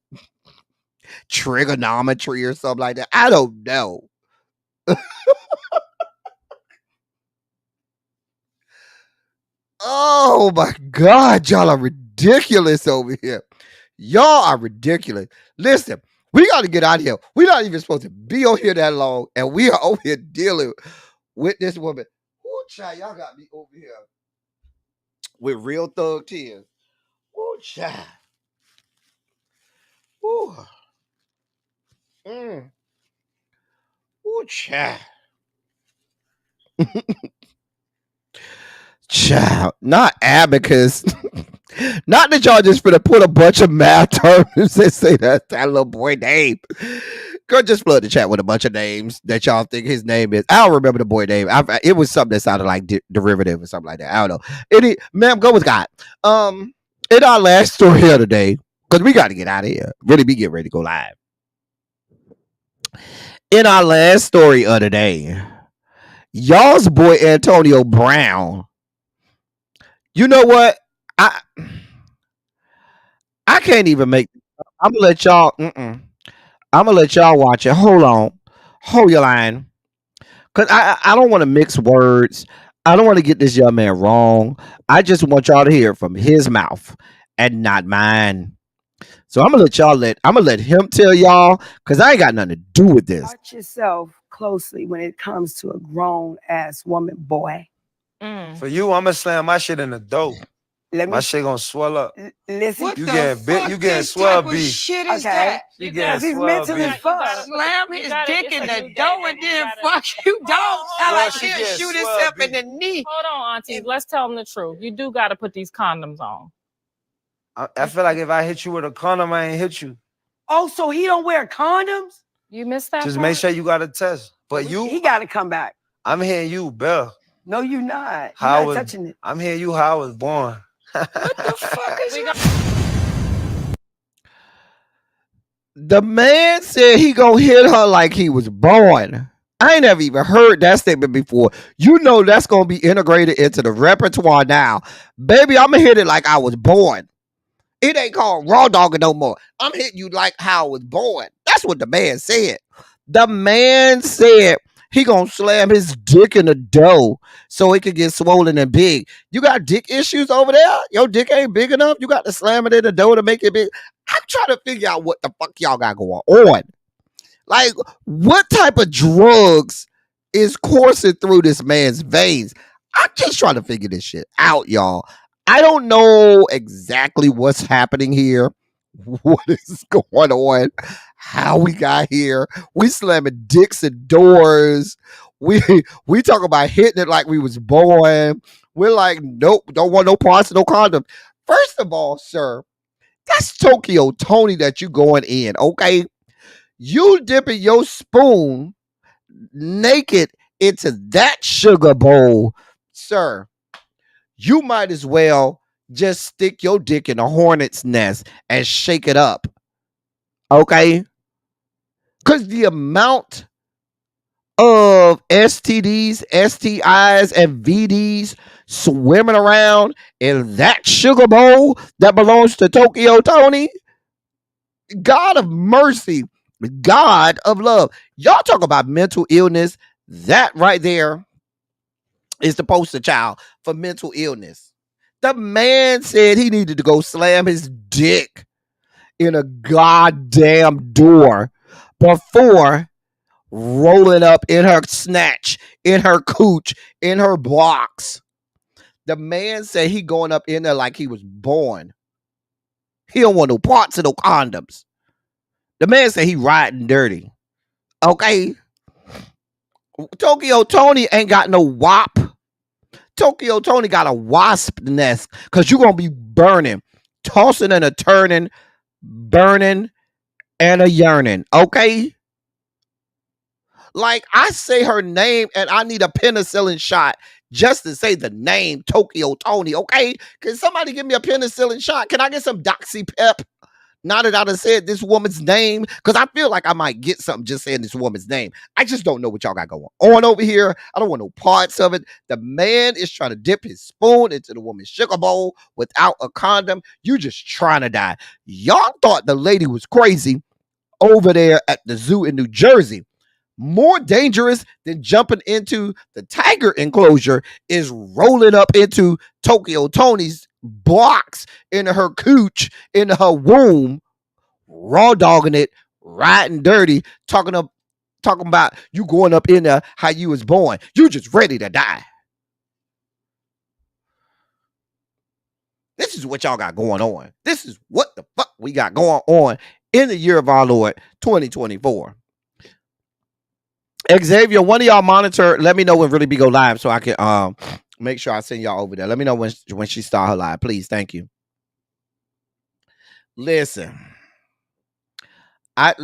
Trigonometry or something like that. I don't know. Oh my God, y'all are ridiculous over here. Y'all are ridiculous. Listen, we got to get out of here. We're not even supposed to be on here that long, and we are over here dealing with this woman. Ooh, child, y'all got me over here with real thug tears. Ooh, child. Ooh. Ooh, child. Child, not abacus. Not that y'all just finna put a bunch of math terms and say that little boy name. Girl, just flood the chat with a bunch of names that y'all think his name is. I don't remember the boy name. It was something that sounded like derivative or something like that. I don't know. Ma'am, go with God. In our last story here today, because we got to get out of here. Really be getting ready to go live. In our last story of the day, y'all's boy Antonio Brown. You know what? I can't even make. I'm gonna let y'all. I'm gonna let y'all watch it. Hold on, hold your line, cause I don't want to mix words. I don't want to get this young man wrong. I just want y'all to hear it from his mouth and not mine. So I'm gonna let him tell y'all, cause I ain't got nothing to do with this. Watch yourself closely when it comes to a grown ass woman, boy. For you, I'm gonna slam my shit in the dope. My shit gonna swell up. Listen, you getting swell B. Shit is that? You getting He's swell mentally B. fucked. Slam his dick in the dough and then fuck you. Don't sound like he'll shoot himself in the knee. Hold on, auntie. Let's tell him the truth. You do got to put these condoms on. I feel like if I hit you with a condom, I ain't hit you. Oh, so he don't wear condoms? You missed that Just part? make sure you got a test. But He got to come back. I'm hearing you, Bell. No, you're not. You're not touching it. I'm hearing you how I was born. What the fuck is The man said he gonna hit her like he was born. I ain't never even heard that statement before. You know that's gonna be integrated into the repertoire now. Baby, I'ma hit it like I was born. It ain't called raw dogging no more. I'm hitting you like how I was born. That's what the man said. The man said he gonna slam his dick in the dough so it could get swollen and big. You got dick issues over there? Your dick ain't big enough? You got to slam it in the dough to make it big? I'm trying to figure out what the fuck y'all got going on. Like, what type of drugs is coursing through this man's veins? I'm just trying to figure this shit out, y'all. I don't know exactly what's happening here, what is going on, how we got here. We slamming dicks and doors. We talk about hitting it like we was born. We're like, nope, don't want no parts, no condom. First of all, sir, that's Tokyo Tony that you going in, okay? You dipping your spoon naked into that sugar bowl, sir. You might as well just stick your dick in a hornet's nest and shake it up. Okay? Because the amount of STDs, STIs, and VDs swimming around in that sugar bowl that belongs to Tokyo Tony, God of mercy, God of love. Y'all talk about mental illness. That right there is the poster child for mental illness. The man said he needed to go slam his dick in a goddamn door before rolling up in her snatch, in her cooch, in her box. The man said he going up in there like he was born. He don't want no parts of no condoms. The man said he riding dirty. Okay? Tokyo Tony ain't got no wop. Tokyo Tony got a wasp nest because you're going to be burning, tossing and a turning, burning and a yearning. Okay? Like, I say her name and I need a penicillin shot just to say the name Tokyo Tony. Okay? Can somebody give me a penicillin shot? Can I get some Doxy Pep? Now that I done said this woman's name, because I feel like I might get something just saying this woman's name. I just don't know what y'all got going on over here. I don't want no parts of it. The man is trying to dip his spoon into the woman's sugar bowl without a condom. You just trying to die. Y'all thought the lady was crazy over there at the zoo in New Jersey. More dangerous than jumping into the tiger enclosure is rolling up into Tokyo Tony's box, into her cooch, into her womb, raw dogging it, riding dirty, talking about you going up in there how you was born. You just ready to die. This is what y'all got going on. This is what the fuck we got going on in the year of our Lord 2024. Xavier, one of y'all monitor. Let me know when Really Be go live so I can make sure I send y'all over there. Let me know when she start her live, please. Thank you. Listen, I'm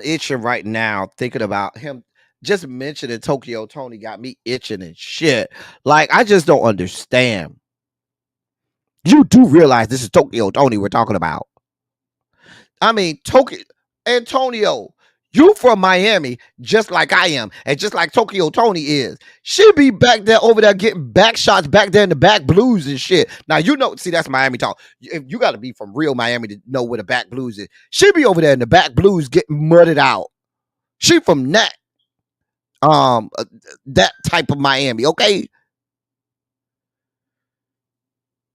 itching right now thinking about him. Just mentioning Tokyo Tony got me itching and shit. Like, I just don't understand. You do realize this is Tokyo Tony we're talking about. I mean, Antonio, you from Miami, just like I am, and just like Tokyo Tony is. She be back there over there getting back shots back there in the back blues and shit. Now, you know, see, that's Miami talk. You got to be from real Miami to know where the back blues is. She be over there in the back blues getting mudded out. She from that type of Miami, okay?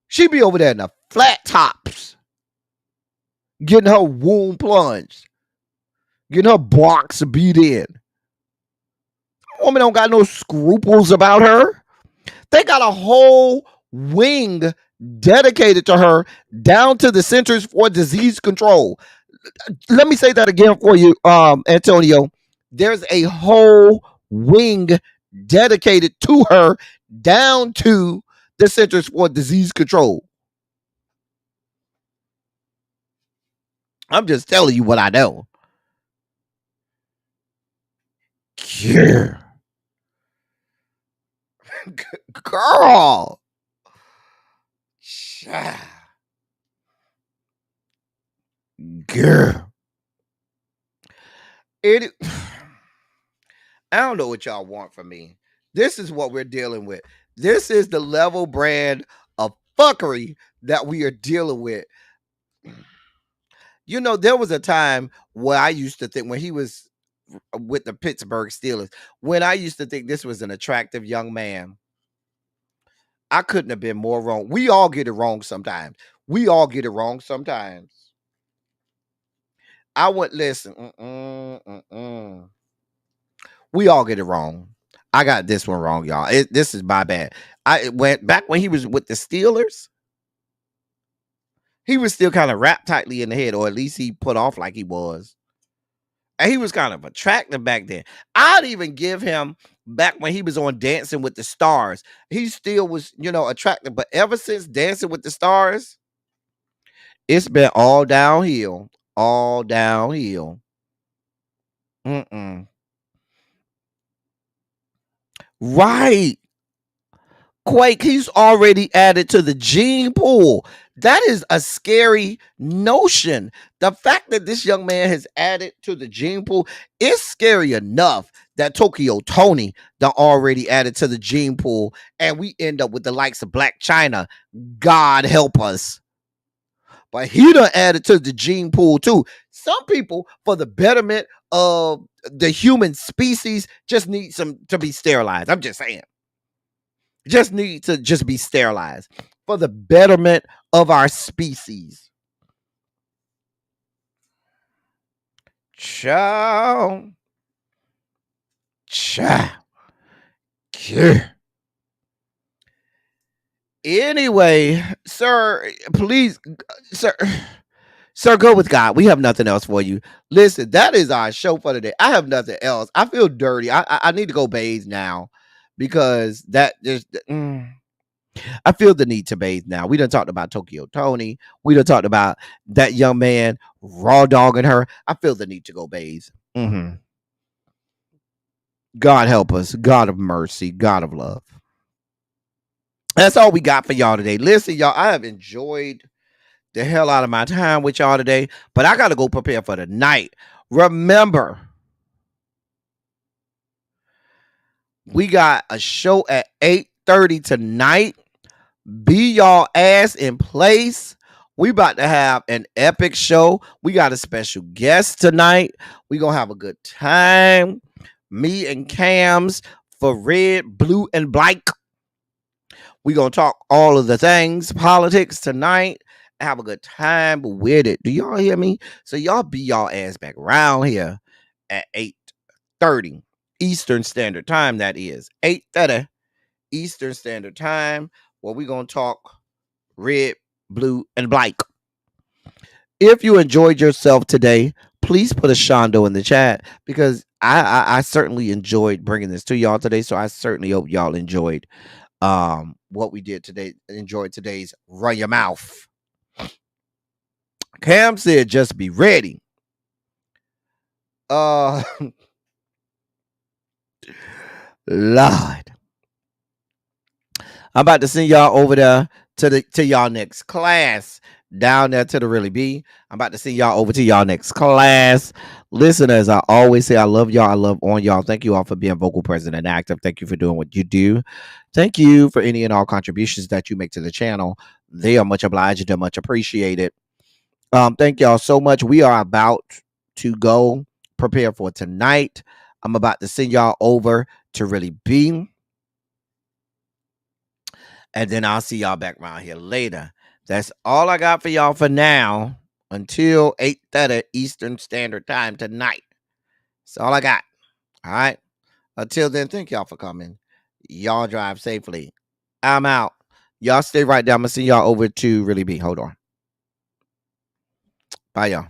She be over there in the flat tops, getting her womb plunged. Getting her box beat in. Woman don't got no scruples about her. They got a whole wing dedicated to her down to the Centers for Disease Control. Let me say that again for you, Antonio. There's a whole wing dedicated to her down to the Centers for Disease Control. I'm just telling you what I know. Yeah. Girl. Girl. It. I don't know what y'all want from me. This is what we're dealing with. This is the level brand of fuckery that we are dealing with. You know, there was a time where I used to think when he was with the Pittsburgh Steelers, when I used to think this was an attractive young man. I couldn't have been more wrong. We all get it wrong sometimes. We all get it wrong sometimes. I would listen. We all get it wrong. I got this one wrong, y'all. This is my bad. I went back when he was with the Steelers. He was still kind of wrapped tightly in the head, or at least he put off like he was. And he was kind of attractive back then. I'd even give him back when he was on Dancing with the Stars. He still was, attractive. But ever since Dancing with the Stars, it's been all downhill. All downhill. Right. Quake, he's already added to the gene pool. That is a scary notion. The fact that this young man has added to the gene pool is scary enough that Tokyo Tony done already added to the gene pool, and we end up with the likes of Black China. God help us. But he done added to the gene pool too. Some people, for the betterment of the human species, just need to be sterilized. I'm just saying. Just need to just be sterilized for the betterment of our species. Ciao. Anyway, sir, please, sir, go with God. We have nothing else for you. Listen, that is our show for today. I have nothing else. I feel dirty. I need to go bathe now. Because that just, I feel the need to bathe now. We done talked about Tokyo Tony. We done talked about that young man raw dogging her. I feel the need to go bathe. God help us. God of mercy. God of love. That's all we got for y'all today. Listen, y'all, I have enjoyed the hell out of my time with y'all today, but I got to go prepare for the night. Remember, we got a show at 8:30 tonight. Be y'all ass in place. We about to have an epic show. We got a special guest tonight. We gonna have a good time. Me and Cams for Red, Blue, and Black. We gonna talk all of the things, politics tonight. Have a good time with it. Do y'all hear me? So y'all be y'all ass back around here at 8:30. Eastern Standard Time, that is 8:30 Eastern Standard Time, where we're going to talk Red, Blue, and Black. If you enjoyed yourself today, please put a shondo in the chat, because I certainly enjoyed bringing this to y'all today, so I certainly hope y'all enjoyed what we did today. Enjoyed today's Run Your Mouth. Cam said just be ready. Lord, I'm about to send y'all over there to y'all next class down there to the Really Be. I'm about to send y'all over to y'all next class. Listen, as I always say, I love y'all. I love on y'all. Thank you all for being vocal, present, and active. Thank you for doing what you do. Thank you for any and all contributions that you make to the channel. They are much obliged and much appreciated. Thank y'all so much. We are about to go prepare for tonight. I'm about to send y'all over to Really Be. And then I'll see y'all back around here later. That's all I got for y'all for now. Until 8:30 Eastern Standard Time tonight. That's all I got. All right. Until then, thank y'all for coming. Y'all drive safely. I'm out. Y'all stay right there. I'm going to send y'all over to Really Be. Hold on. Bye, y'all.